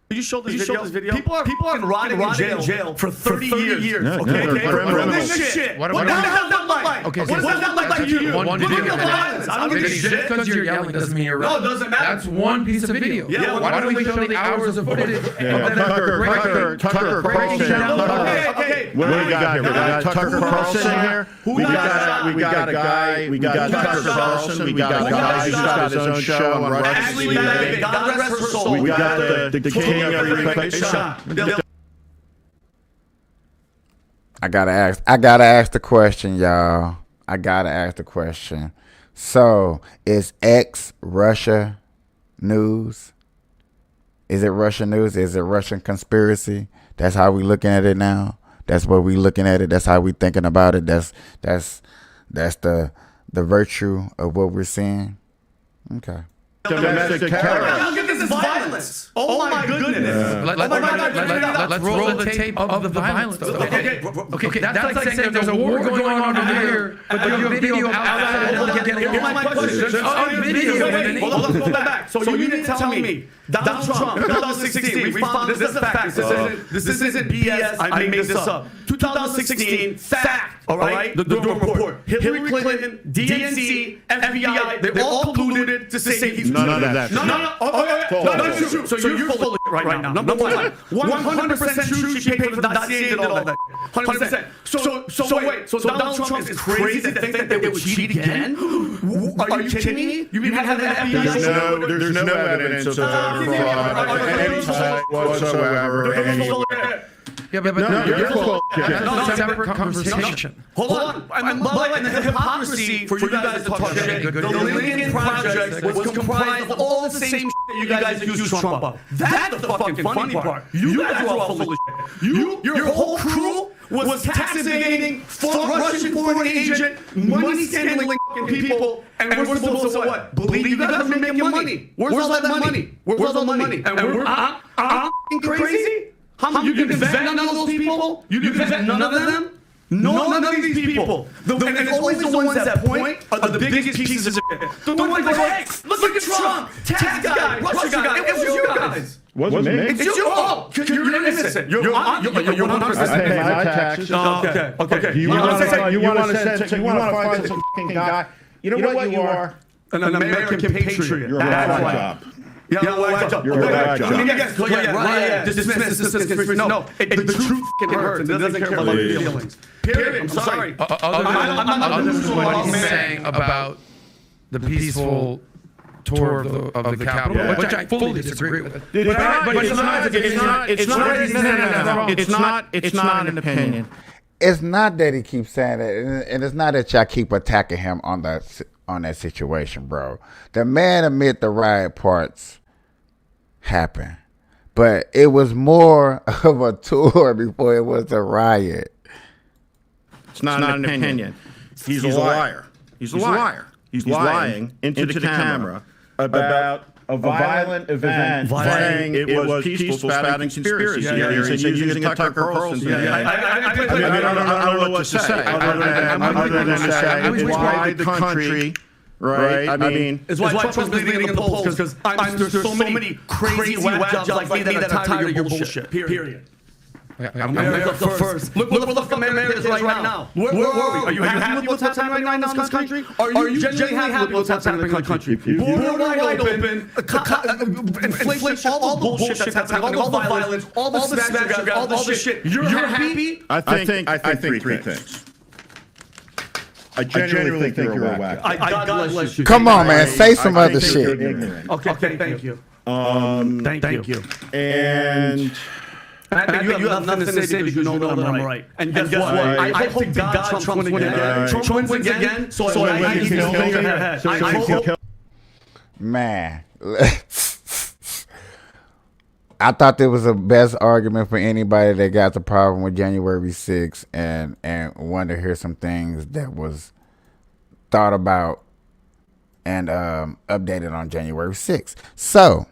Speaker 4: You show this video. People are rotting in jail for 30 years.
Speaker 3: Yeah,
Speaker 4: Okay,
Speaker 3: they're criminals.
Speaker 4: This shit.
Speaker 5: What
Speaker 4: What does that look like?
Speaker 5: Okay,
Speaker 4: What does that look like to you?
Speaker 5: one
Speaker 4: Look
Speaker 5: video.
Speaker 4: at the violence. I don't give a
Speaker 5: Just
Speaker 4: shit.
Speaker 5: because you're yelling doesn't mean you're right.
Speaker 4: No, it doesn't matter.
Speaker 5: That's one piece of video.
Speaker 4: Yeah,
Speaker 5: why don't we show the hours of footage of them
Speaker 3: Tucker
Speaker 5: breaking down the
Speaker 3: Carlson.
Speaker 4: Okay.
Speaker 3: What do we got here? We got Tucker Carlson here. We got a guy. We got Tucker Carlson. We got a guy who's got his own show on Russian
Speaker 4: Ashley
Speaker 3: TV.
Speaker 4: Maddox, God rest her soul.
Speaker 3: We got the king of replay.
Speaker 1: I gotta ask the question, y'all. I gotta ask the question. So, is X Russia news? Is it Russian news? Is it Russian conspiracy? That's how we looking at it now. That's what we looking at it. That's how we thinking about it. That's the virtue of what we're seeing. Okay.
Speaker 3: Domestic terror.
Speaker 4: Look at this violence. Oh my goodness.
Speaker 5: Let's roll the tape of the violence. Okay, that's like saying there's a war going on over here, but you have video outside of the
Speaker 4: Here's my question. Let's go back. So you mean to tell me Donald Trump, 2016, we found this is a fact. This isn't BS. I made this up. 2016, fact. All right, the Durham report. Hillary Clinton, DNC, FBI, they all colluded to say he's
Speaker 3: None of that.
Speaker 4: No, true. So you're full of right now. Number one, 100% true. She paid for the dossier and all that. 100%. So wait. So Donald Trump is crazy to think that they would cheat again? Are you kidding me? You mean have the FBI?
Speaker 3: There's no evidence of voter fraud of any type whatsoever.
Speaker 5: Yeah, but
Speaker 3: No, you're full.
Speaker 5: that's a separate conversation.
Speaker 4: Hold on. But the hypocrisy for you guys to talk shit. The Lincoln Project was comprised of all the same shit that you guys accuse Trump of. That's the fucking funny part. You guys are all full of shit. Your whole crew was tax evading, Russian foreign agent, money scandling people, and we're supposed to what? Believe you guys are making money. Where's all that money? Where's all the money? And we're crazy? You can vet none of those people? You can vet none of them? None of these people. And it's always the ones that point are the biggest pieces of shit. The ones that go, hey, look at Trump, tax guy, Russia guy. It was you guys.
Speaker 3: Wasn't me.
Speaker 4: It's you. Oh, you're innocent. You're 100%
Speaker 3: I pay my taxes.
Speaker 4: Okay.
Speaker 3: You want to find some fucking guy? You know what you are?
Speaker 4: An American patriot.
Speaker 3: You're a whack job.
Speaker 4: You're a whack job. Yeah. Dismiss. No, the truth can hurt. It doesn't care about your feelings. Period. I'm sorry.
Speaker 5: Other than what he's saying about the peaceful tour of the Capitol, which I fully disagree with. But
Speaker 3: it's not an opinion.
Speaker 1: It's not that he keeps saying it, and it's not that y'all keep attacking him on that situation, bro. The man admit the riot parts happened, but it was more of a tour before it was a riot.
Speaker 3: It's not an opinion. He's a liar. He's lying into the camera about a violent event, saying it was peaceful, spouting conspiracy theories, and using a Tucker Carlson. I don't know what to say. Other than to say it's why the country, right? I mean,
Speaker 4: it's why Trump is leading in the polls, because there's so many crazy whack jobs like me that are tired of your bullshit. Period. America first. Look where the fuck America is right now. Where are we? Are you happy with what's happening right now in this country? Are you genuinely happy with what's happening in the country? Border wide open, inflation, all the bullshit that's happening, all the violence, all the smash, all the shit. You're happy?
Speaker 3: I think three things. I genuinely think you're a whack.
Speaker 4: God bless you.
Speaker 1: Come on, man, say some other shit.
Speaker 4: Okay, thank you. Thank you.
Speaker 3: And
Speaker 4: you have nothing to say because you know that I'm right. And guess what? I hope to God Trump wins again. Trump wins again, so I can kill your head. I hope.
Speaker 1: Man, I thought there was the best argument for anybody that got the problem with January 6th and wanted to hear some things that was thought about and updated on January 6th. So,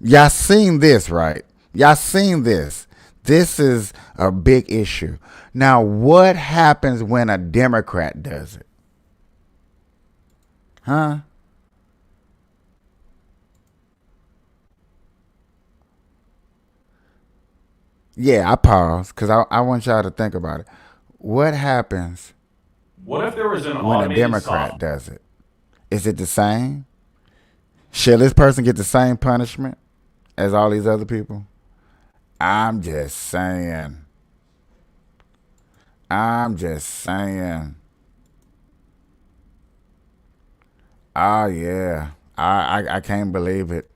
Speaker 1: y'all seen this, right? Y'all seen this. This is a big issue. Now, what happens when a Democrat does it? Huh? Yeah, I paused because I want y'all to think about it. What happens
Speaker 6: What if there was an
Speaker 1: when a
Speaker 6: automated
Speaker 1: Democrat
Speaker 6: soft-
Speaker 1: does it? Is it the same? Should this person get the same punishment as all these other people? I'm just saying. I'm just saying. Oh yeah. I can't believe it.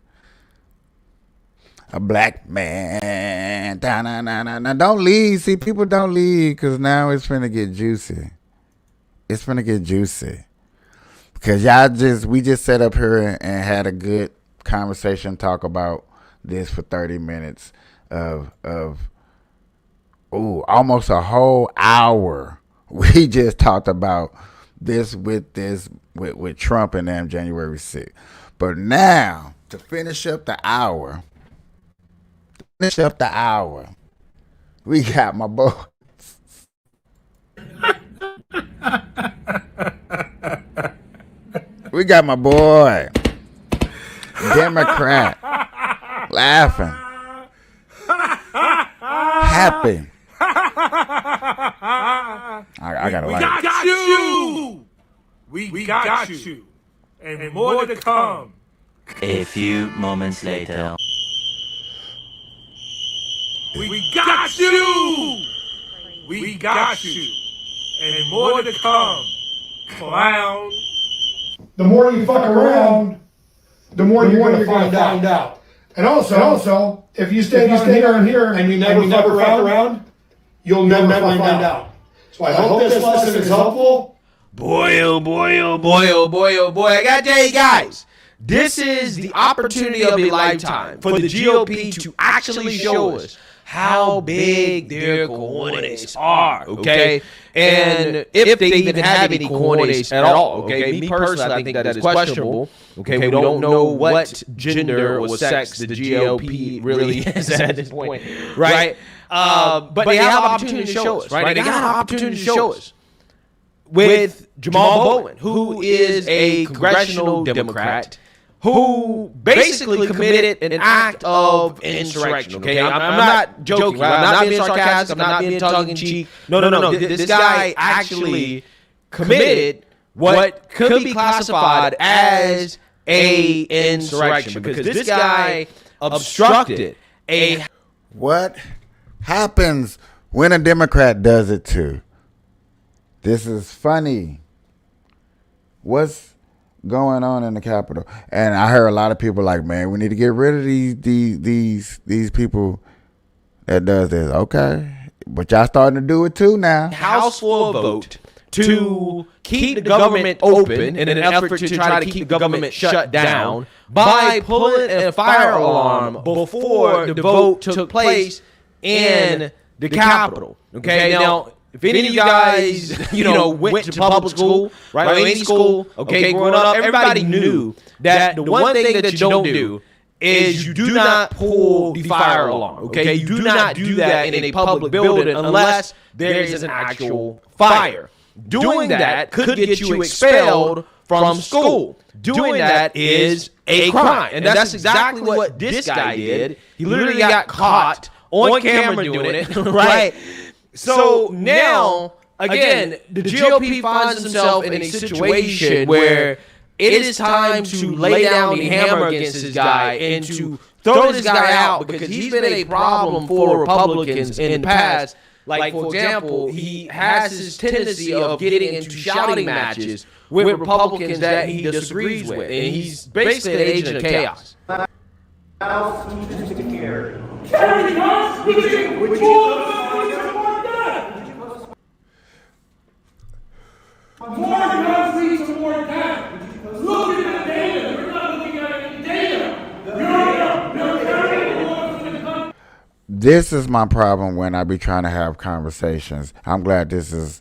Speaker 1: A black man. Da-na-na-na-na. Don't leave. See, people don't leave because now it's finna get juicy. It's finna get juicy. Because we just sat up here and had a good conversation, talk about this for 30 minutes of almost a whole hour. We just talked about this with Trump and them January 6th. But now, to finish up the hour, we got my boy. We got my boy, Democrat, laughing, happy. I gotta like it.
Speaker 7: Got you! We got you. And more to come.
Speaker 8: A few moments later.
Speaker 7: We got you! We got you. And more to come. Clown.
Speaker 9: The more you fuck around, the more you're going to find out. And also, if you stay down here and you never fuck around, you'll never find out. So I hope this lesson is helpful.
Speaker 10: Boy, oh boy, oh boy, oh boy, oh boy. I gotta tell you guys, this is the opportunity of a lifetime for the GOP to actually show us how big their cojones are, okay? And if they even have any cojones at all, okay? Me personally, I think that is questionable, okay? We don't know what gender or sex the GOP really is at this point, right? But they have an opportunity to show us, right? They got an opportunity to show us with Jamal Bowman, who is a congressional Democrat who basically committed an act of insurrection, okay? I'm not joking, right? I'm not being sarcastic, I'm not being tongue-in-cheek. No. This guy actually committed what could be classified as a insurrection because this guy obstructed a...
Speaker 1: What happens when a Democrat does it too? This is funny. What's going on in the Capitol? And I heard a lot of people like, man, we need to get rid of these people that does this. Okay, but y'all starting to do it too now.
Speaker 10: House will vote to keep the government open in an effort to try to keep the government shut down by pulling a fire alarm before the vote took place in the Capitol. Okay, now, if any of you guys, went to public school, right, or any school, okay, growing up, everybody knew that the one thing that you don't do is you do not pull the fire alarm, okay? You do not do that in a public building unless there is an actual fire. Doing that could get you expelled from school. Doing that is a crime. And that's exactly what this guy did. He literally got caught on camera doing it, right? So now, again, the GOP finds themselves in a situation where it is time to lay down the hammer against this guy and to throw this guy out because he's been a problem for Republicans in the past. Like, for example, he has this tendency of getting into shouting matches with Republicans that he disagrees with, and he's basically an agent of chaos.
Speaker 7: More guns leads to more death. Look at the data. You're not looking at any data. You're carrying the laws in the country.
Speaker 1: This is my problem when I be trying to have conversations. I'm glad this is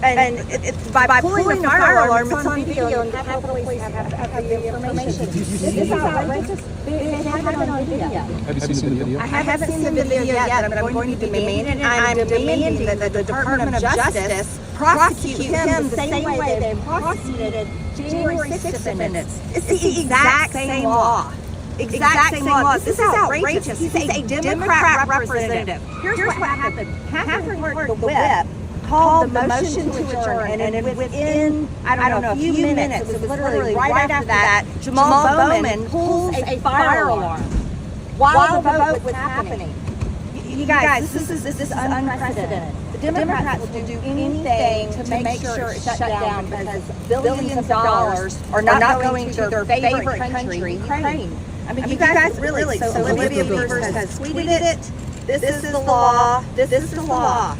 Speaker 11: And by pulling the fire alarm, it's on video, and the Capitol Police have the information. This is outrageous. They have it on video.
Speaker 12: Have you seen the video?
Speaker 11: I haven't seen the video yet, but I'm going to be demanding, and I'm demanding that the Department of Justice prosecute him the same way they prosecuted January 6th defendants. It's the exact same law. Exact same law. This is outrageous. He's a Democrat representative. Here's what happened. Catherine Hart, the whip, called the motion to adjourn, and within, I don't know, a few minutes, it was literally right after that, Jamal Bowman pulls a fire alarm while the vote was happening. You guys, this is unprecedented. The Democrats will do anything to make sure it's shut down because billions of dollars are not going to their favorite country, Ukraine. I mean, you guys really, so Olivia Beavers has tweeted it. This is the law. This is the law.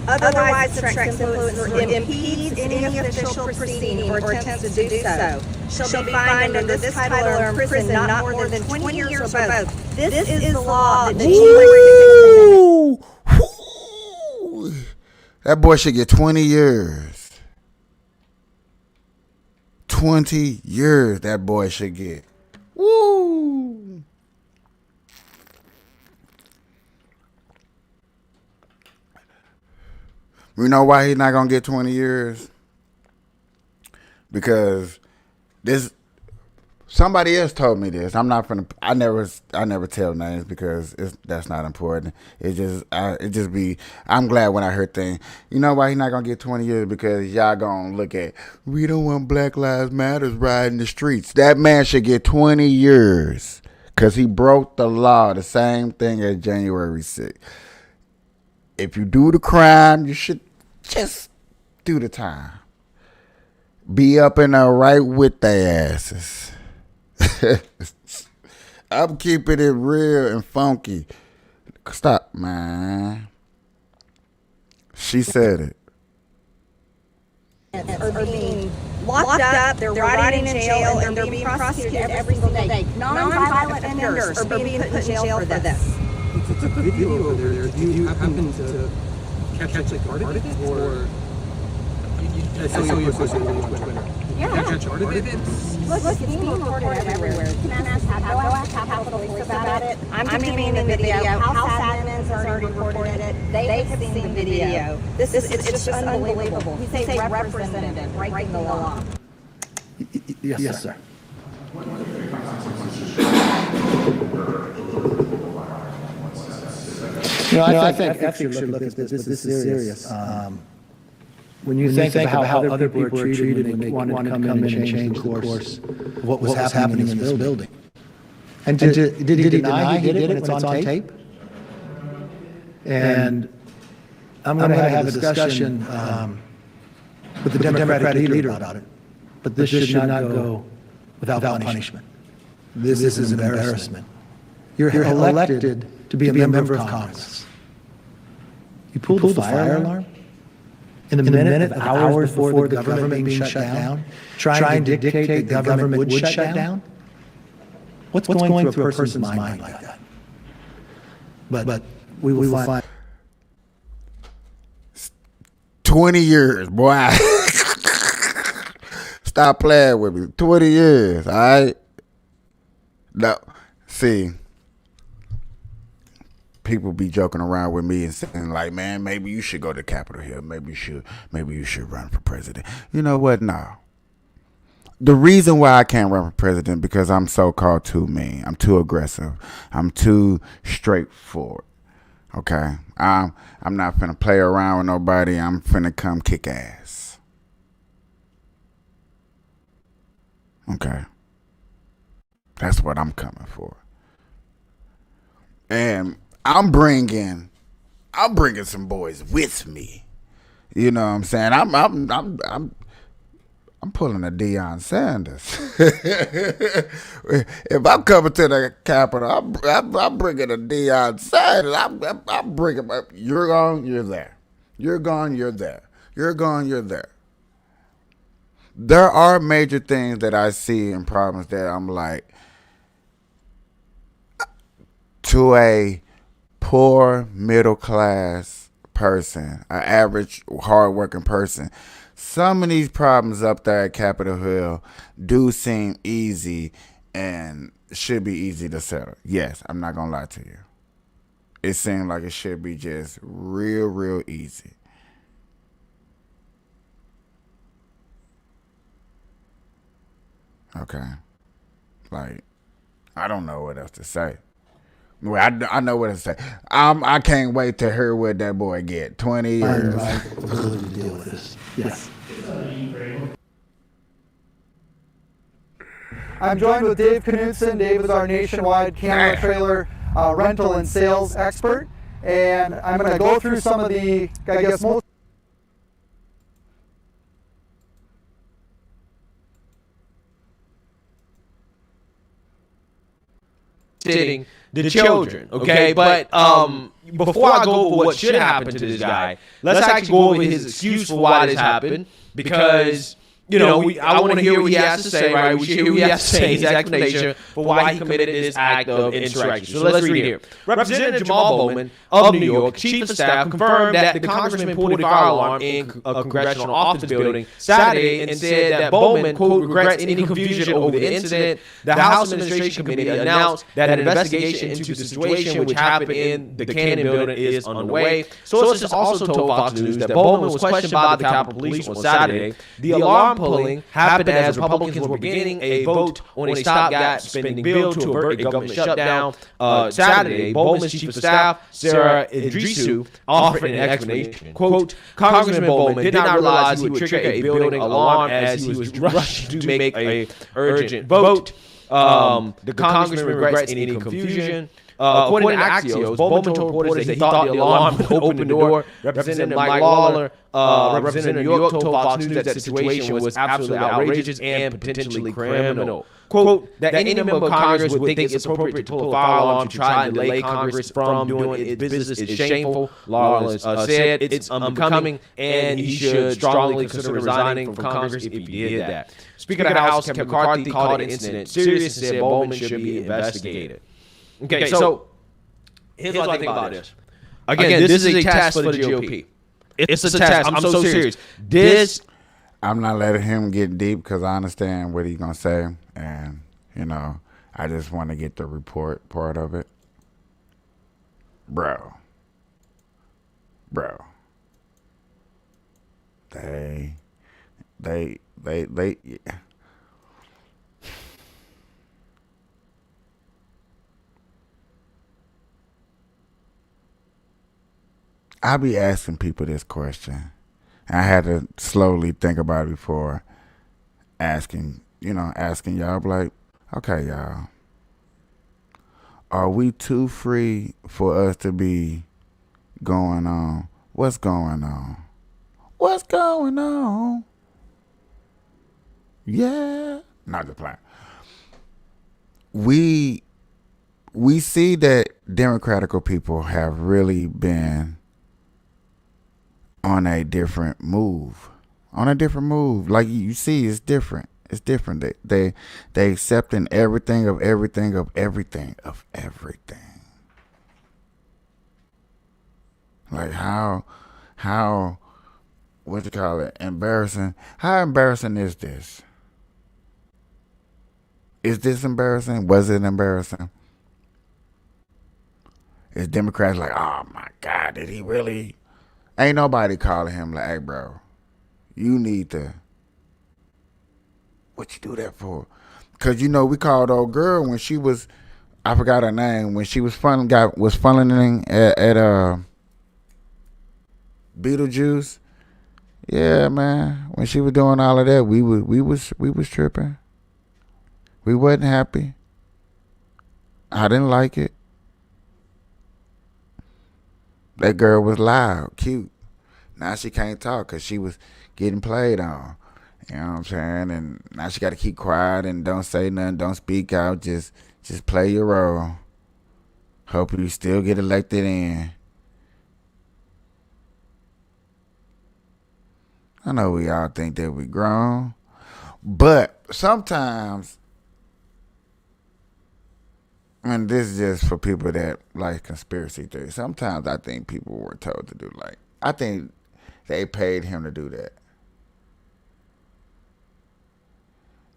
Speaker 11: Otherwise, obstructs, influence, or impedes any official proceeding or attempts to do so shall be fined under this title or imprisoned not more than 20 years or both. This is the law that
Speaker 1: Ooh. Ooh. That boy should get 20 years. 20 years that boy should get. Woo. You know why he's not gonna get 20 years? Because somebody else told me this. I'm not gonna. I never tell names because that's not important. I'm glad when I heard things. You know why he's not gonna get 20 years? Because y'all gonna look at, we don't want Black Lives Matter riding the streets. That man should get 20 years because he broke the law. The same thing as January 6th. If you do the crime, you should just do the time. Be up in there right with their asses. I'm keeping it real and funky. Stop, man. She said it.
Speaker 11: Are being locked up, they're rotting in jail, and they're being prosecuted every single day. Non-violent offenders are being put in jail for this.
Speaker 12: It's a video over there. Do you happen to catch like part of it, or I saw you post it on Twitter?
Speaker 11: Yeah.
Speaker 12: Catch part of it.
Speaker 11: Look, it's being recorded everywhere. Go ask Capitol Police about it. I'm demanding the video. House admins has already recorded it. They have seen the video. It's just unbelievable. He's a representative breaking the law.
Speaker 12: Yes, sir. I think ethics should look at this. This is serious. When you think about how other people are treated when they wanted to come in and change the course of what was happening in this building. And did he deny he did it when it's on tape? And I'm going to have a discussion with the Democratic leader about it. But this should not go without punishment. This is an embarrassment. You're elected to be a member of Congress. You pulled the fire alarm in the minute of hours before the government being shut down, trying to dictate the government would shut down. What's going through a person's mind like that? But we will find
Speaker 1: 20 years, boy. Stop playing with me. 20 years, all right? No, see, people be joking around with me and saying like, man, maybe you should go to Capitol Hill. Maybe you should run for president. You know what? No. The reason why I can't run for president because I'm so-called too mean. I'm too aggressive. I'm too straightforward. Okay? I'm not finna play around with nobody. I'm finna come kick ass. Okay? That's what I'm coming for. And I'm bringing some boys with me. You know what I'm saying? I'm pulling a Deion Sanders. If I'm coming to the Capitol, I'm bringing a Deion Sanders. I'm bringing up. You're gone, you're there. You're gone, you're there. You're gone, you're there. There are major things that I see and problems that I'm like, to a poor middle class person, an average hardworking person, some of these problems up there at Capitol Hill do seem easy and should be easy to settle. Yes, I'm not gonna lie to you. It seems like it should be just real easy. Okay. Like, I don't know what else to say. Well, I know what to say. I can't wait to hear what that boy get. 20 years.
Speaker 12: Ability to deal with this. Yes.
Speaker 13: I'm joined with Dave Knudsen. Dave is our nationwide camera trailer rental and sales expert. And I'm going to go through some of the, I guess, most
Speaker 10: the children, okay? But before I go over what should happen to this guy, let's actually go over his excuse for why this happened, because I want to hear what he has to say, right? We should hear what he has to say, his explanation for why he committed this act of insurrection. So let's read here. Representative Jamal Bowman of New York, Chief of Staff, confirmed that the congressman pulled a fire alarm in a congressional office building Saturday and said that Bowman, quote, regrets any confusion over the incident. The House Administration Committee announced that an investigation into the situation which happened in the Cannon building is underway. Sources also told Fox News that Bowman was questioned by the Capitol Police on Saturday. The alarm pulling happened as Republicans were beginning a vote on a stopgap spending bill to avert a government shutdown. Saturday, Bowman's chief of staff, Sarah Idrisu, offered an explanation. Quote, Congressman Bowman did not realize he would trigger a building alarm as he was rushing to make a urgent vote. The congressman regrets any confusion. According to Axios, Bowman told reporters that he thought the alarm would open the door. Representative Mike Lawler, representative New York, told Fox News that the situation was absolutely outrageous and potentially criminal. Quote, that any member of Congress would think it's appropriate to pull a fire alarm to try and delay Congress from doing its business is shameful. Lawler said it's unbecoming and he should strongly consider resigning from Congress if he did that. Speaker of the House, Kevin McCarthy, called the incident serious and said Bowman should be investigated. Okay, so here's what I think about this. Again, this is a test for the GOP. It's a test. I'm so serious.
Speaker 1: I'm not letting him get deep because I understand what he's going to say. And, I just want to get the report part of it. Bro. They I be asking people this question. I had to slowly think about it before asking y'all. Like, okay, y'all, are we too free for us to be going on? What's going on? What's going on? Yeah, not the plan. We see that Democratical people have really been on a different move. Like you see, it's different. They accepting everything. Like how what you call it? Embarrassing. How embarrassing is this? Is this embarrassing? Was it embarrassing? Is Democrats like, oh my God, did he really? Ain't nobody calling him like, hey, bro, you need to. What you do that for? Because, we called old girl when she was, I forgot her name, when she was funneling at Beetlejuice. Yeah, man. When she was doing all of that, we was tripping. We wasn't happy. I didn't like it. That girl was loud, cute. Now she can't talk because she was getting played on. You know what I'm saying? And now she got to keep quiet and don't say nothing, don't speak out. Just play your role. Hope you still get elected in. I know we all think that we grown. But sometimes, and this is just for people that like conspiracy theories. Sometimes I think people were told to do like I think they paid him to do that.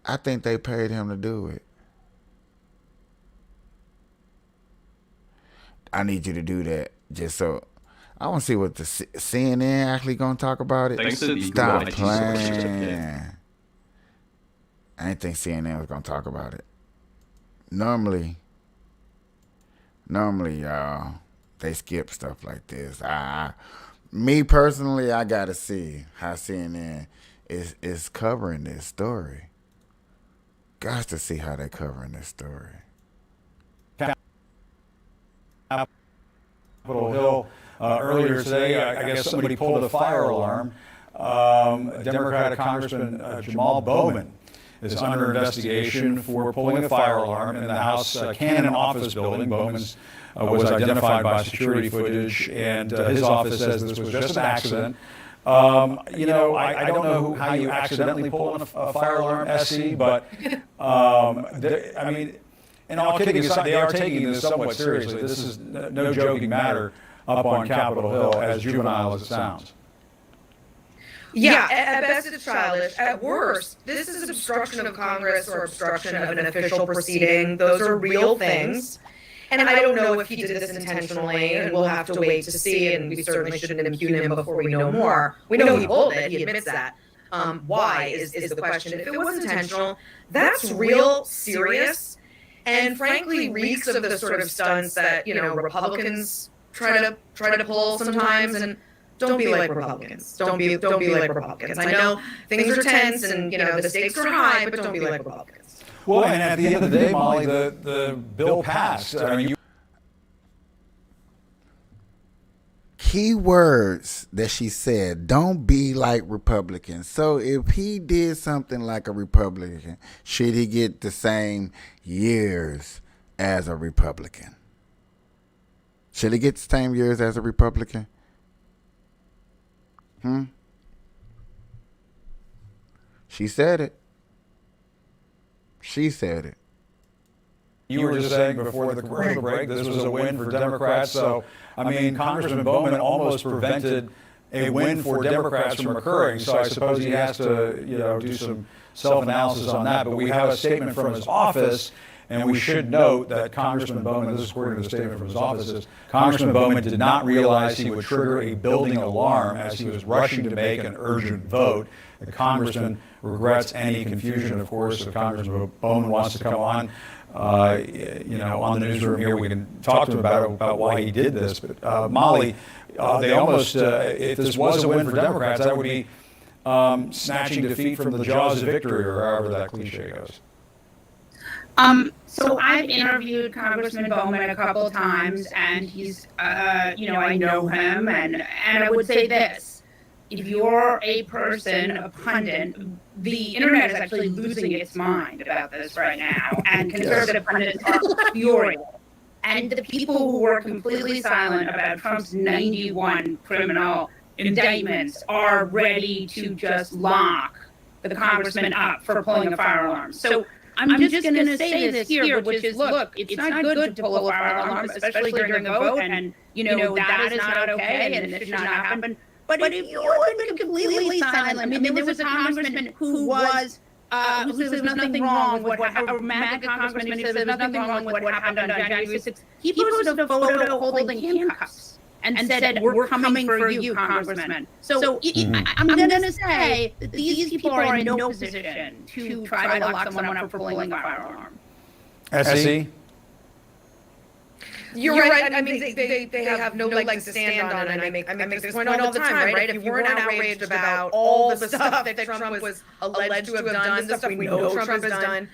Speaker 1: I think they paid him to do it. I need you to do that just so. I want to see what the CNN actually gonna talk about it.
Speaker 6: Thanks to
Speaker 1: Stop
Speaker 6: the
Speaker 1: playing. I didn't think CNN was gonna talk about it. Normally, y'all, they skip stuff like this. Me personally, I gotta see how CNN is covering this story. Got to see how they're covering this story.
Speaker 14: Capitol Hill earlier today, I guess somebody pulled a fire alarm. Democratic Congressman Jamal Bowman is under investigation for pulling a fire alarm in the House Cannon office building. Bowman's was identified by security footage, and his office says this was just an accident. You know, I don't know how you accidentally pull a fire alarm, SC, but I mean, and all kidding aside, they are taking this somewhat seriously. This is no joking matter up on Capitol Hill, as juvenile as it sounds.
Speaker 15: Yeah, at best it's childish. At worst, this is obstruction of Congress or obstruction of an official proceeding. Those are real things. And I don't know if he did this intentionally, and we'll have to wait to see, and we certainly shouldn't impugn him before we know more. We know he pulled it, he admits that. Why is the question. If it was intentional, that's real serious, and frankly reeks of the sort of stunts that, you know, Republicans try to pull sometimes, and don't be like Republicans. Don't be like Republicans. I know things are tense and, you know, the stakes are high, but don't be like Republicans.
Speaker 14: Well, and at the end of the day, Molly, the bill passed. I mean,
Speaker 1: Key words that she said, don't be like Republicans. So if he did something like a Republican, should he get the same years as a Republican? Should he get the same years as a Republican? She said it. She said it.
Speaker 14: You were just saying before the commercial break, this was a win for Democrats. So, I mean, Congressman Bowman almost prevented a win for Democrats from occurring. So I suppose he has to, you know, do some self-analysis on that. But we have a statement from his office, and we should note that Congressman Bowman, this is according to the statement from his office, is Congressman Bowman did not realize he would trigger a building alarm as he was rushing to make an urgent vote. The congressman regrets any confusion. Of course, if Congressman Bowman wants to come on, you know, on the newsroom here, we can talk to him about why he did this. But Molly, they almost, if this was a win for Democrats, that would be snatching defeat from the jaws of victory, or however that cliche goes.
Speaker 16: So I've interviewed Congressman Bowman a couple of times, and he's, you know, I know him, and I would say this. If you're a person, a pundit, the internet is actually losing its mind about this right now, and conservative pundits are furious. And the people who were completely silent about Trump's 91 criminal indictments are ready to just lock the congressman up for pulling a fire alarm. So I'm just going to say this here, which is, look, it's not good to pull a fire alarm, especially during a vote, and, you know, that is not okay, and this should not happen. But if you had been completely silent, I mean, there was a congressman who was, who said there's nothing wrong with what happened, a MAGA congressman who said there's nothing wrong with what happened on January 6th. He posted a photo holding handcuffs and said, we're coming for you, congressman. So I'm going to say that these people are in no position to try to lock someone up for pulling a fire alarm.
Speaker 14: SE?
Speaker 15: You're right. I mean, they have no legs to stand on, and I make this point all the time, right? If you weren't outraged about all the stuff that Trump was alleged to have done, the stuff we know Trump has done,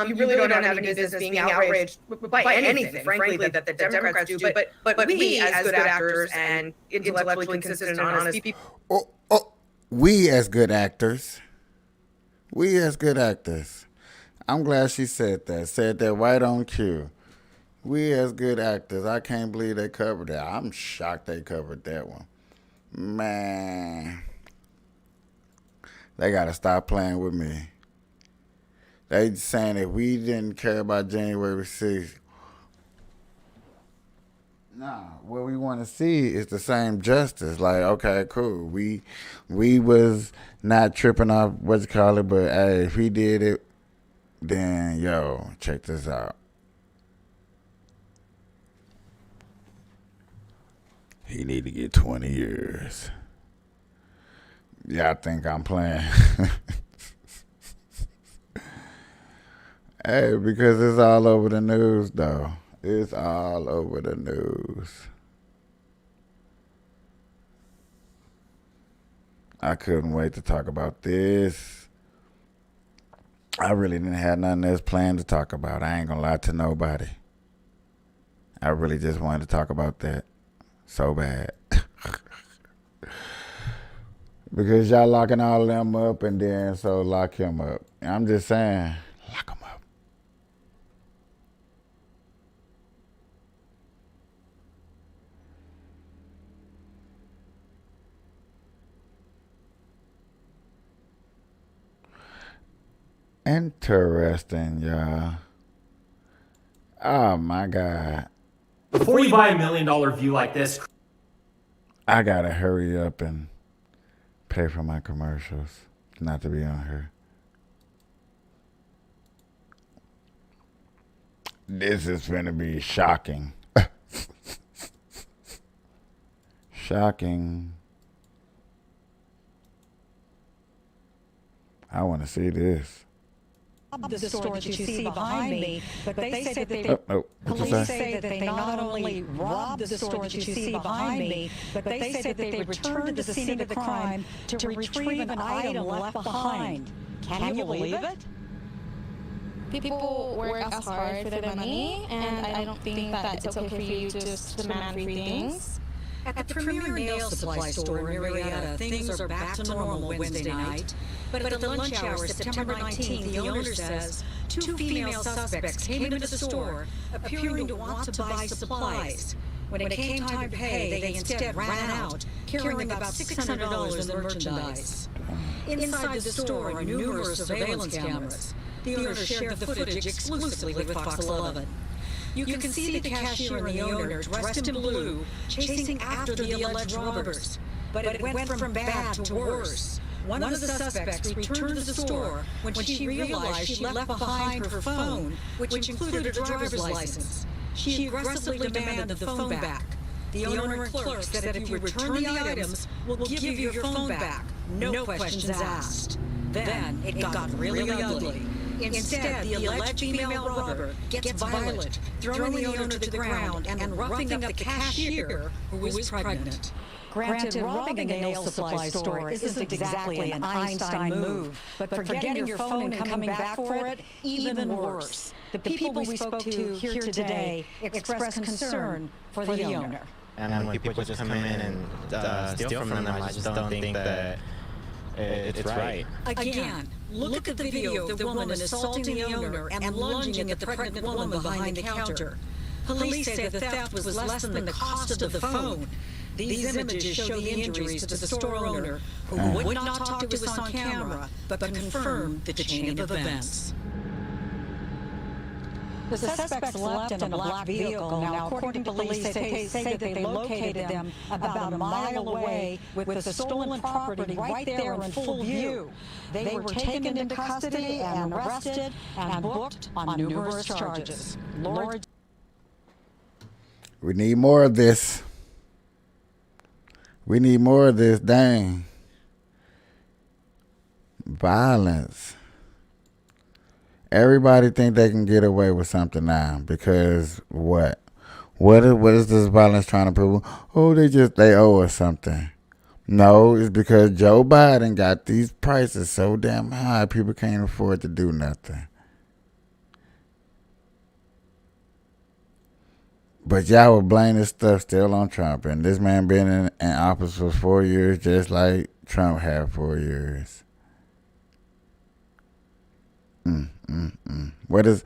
Speaker 15: you really don't have any business being outraged by anything, frankly, that the Democrats do. But we, as good actors and intellectually consistent and honest people,
Speaker 1: we as good actors. I'm glad she said that right on cue. We as good actors, I can't believe they covered that. I'm shocked they covered that one. Man, they got to stop playing with me. They saying if we didn't care about January 6th, Nah, what we want to see is the same justice. Like, okay, cool. We was not tripping off what you call it, but hey, if he did it, then yo, check this out. He need to get 20 years. Y'all think I'm playing? Hey, because it's all over the news, though. It's all over the news. I couldn't wait to talk about this. I really didn't have nothing else planned to talk about. I ain't gonna lie to nobody. I really just wanted to talk about that so bad. Because y'all locking all of them up and then so lock him up. I'm just saying, lock him up. Interesting, y'all. Oh my God.
Speaker 17: Before you buy $1 million view like this,
Speaker 1: I gotta hurry up and pay for my commercials not to be on here. This is gonna be shocking. Shocking. I want to see this.
Speaker 18: The store that you see behind me, but they say that
Speaker 1: Police
Speaker 18: say that they not only robbed the store that you see behind me, but they say that they returned to the scene of the crime to retrieve an item left behind. Can you believe it?
Speaker 19: People work as hard for their money, and I don't think that it's okay for you to just demand free things.
Speaker 18: At the Premier Nail Supply Store in Marietta, things are back to normal Wednesday night. But at the lunch hour, September 19th, the owner says 2 female suspects came into the store appearing to want to buy supplies. When it came time to pay, they instead ran out, carrying about $600 in merchandise. Inside the store are numerous surveillance cameras. The owner shared the footage exclusively with Fox 11. You can see the cashier and the owner, dressed in blue, chasing after the alleged robbers. But it went from bad to worse. One of the suspects returned to the store when she realized she left behind her phone, which included a driver's license. She aggressively demanded the phone back. The owner and clerk said if you return the items, we'll give you your phone back. No questions asked. Then it got really ugly. Instead, the alleged female robber gets violent, throwing the owner to the ground and roughing up the cashier, who is pregnant. Granted, robbing a nail supply store isn't exactly an Einstein move, but forgetting your phone and coming back for it, even worse. The people we spoke to here today expressed concern for the owner.
Speaker 20: And when people just come in and steal from them, I just don't think that it's right.
Speaker 18: Again, look at the video of the woman assaulting the owner and lunging at the pregnant woman behind the counter. Police say the theft was less than the cost of the phone. These images show the injuries to the store owner, who would not talk to us on camera, but confirmed the chain of events. The suspects left in a black vehicle. Now, according to police, they say that they located them about a mile away with the stolen property right there in full view. They were taken into custody and arrested and booked on numerous charges. Lord,
Speaker 1: we need more of this. We need more of this. Dang. Violence. Everybody think they can get away with something now because what? What is this violence trying to prove? Oh, they owe us something. No, it's because Joe Biden got these prices so damn high, people can't afford to do nothing. But y'all will blame this stuff still on Trump, and this man been in office for 4 years, just like Trump had 4 years. What is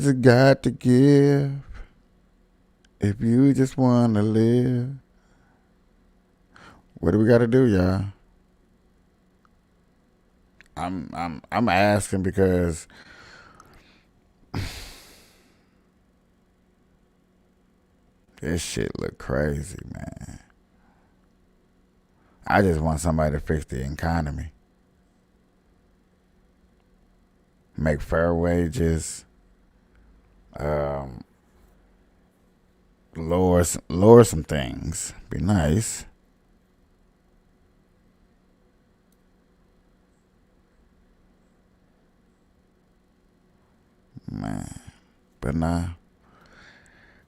Speaker 1: it got to give if you just want to live? What do we got to do, y'all? I'm asking because This shit look crazy, man. I just want somebody to fix the economy. Make fair wages. Lower some things. Be nice. Man. But nah.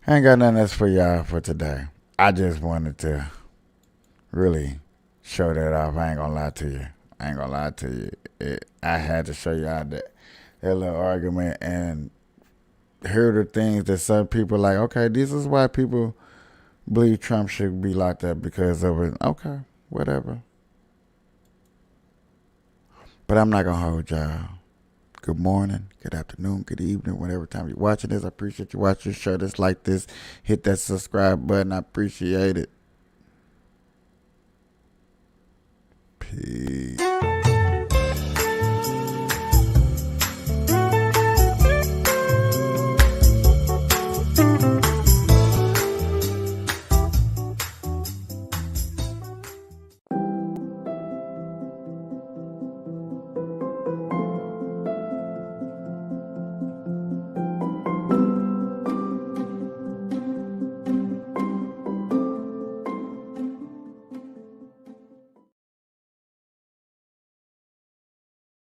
Speaker 1: I ain't got nothing else for y'all for today. I just wanted to really show that off. I ain't gonna lie to you. I had to show y'all that little argument and hear the things that some people like, okay, this is why people believe Trump should be locked up because of it. Okay, whatever. But I'm not gonna hold y'all. Good morning, good afternoon, good evening, whatever time you're watching this. I appreciate you watching. Share this, like this, hit that subscribe button. I appreciate it. Peace.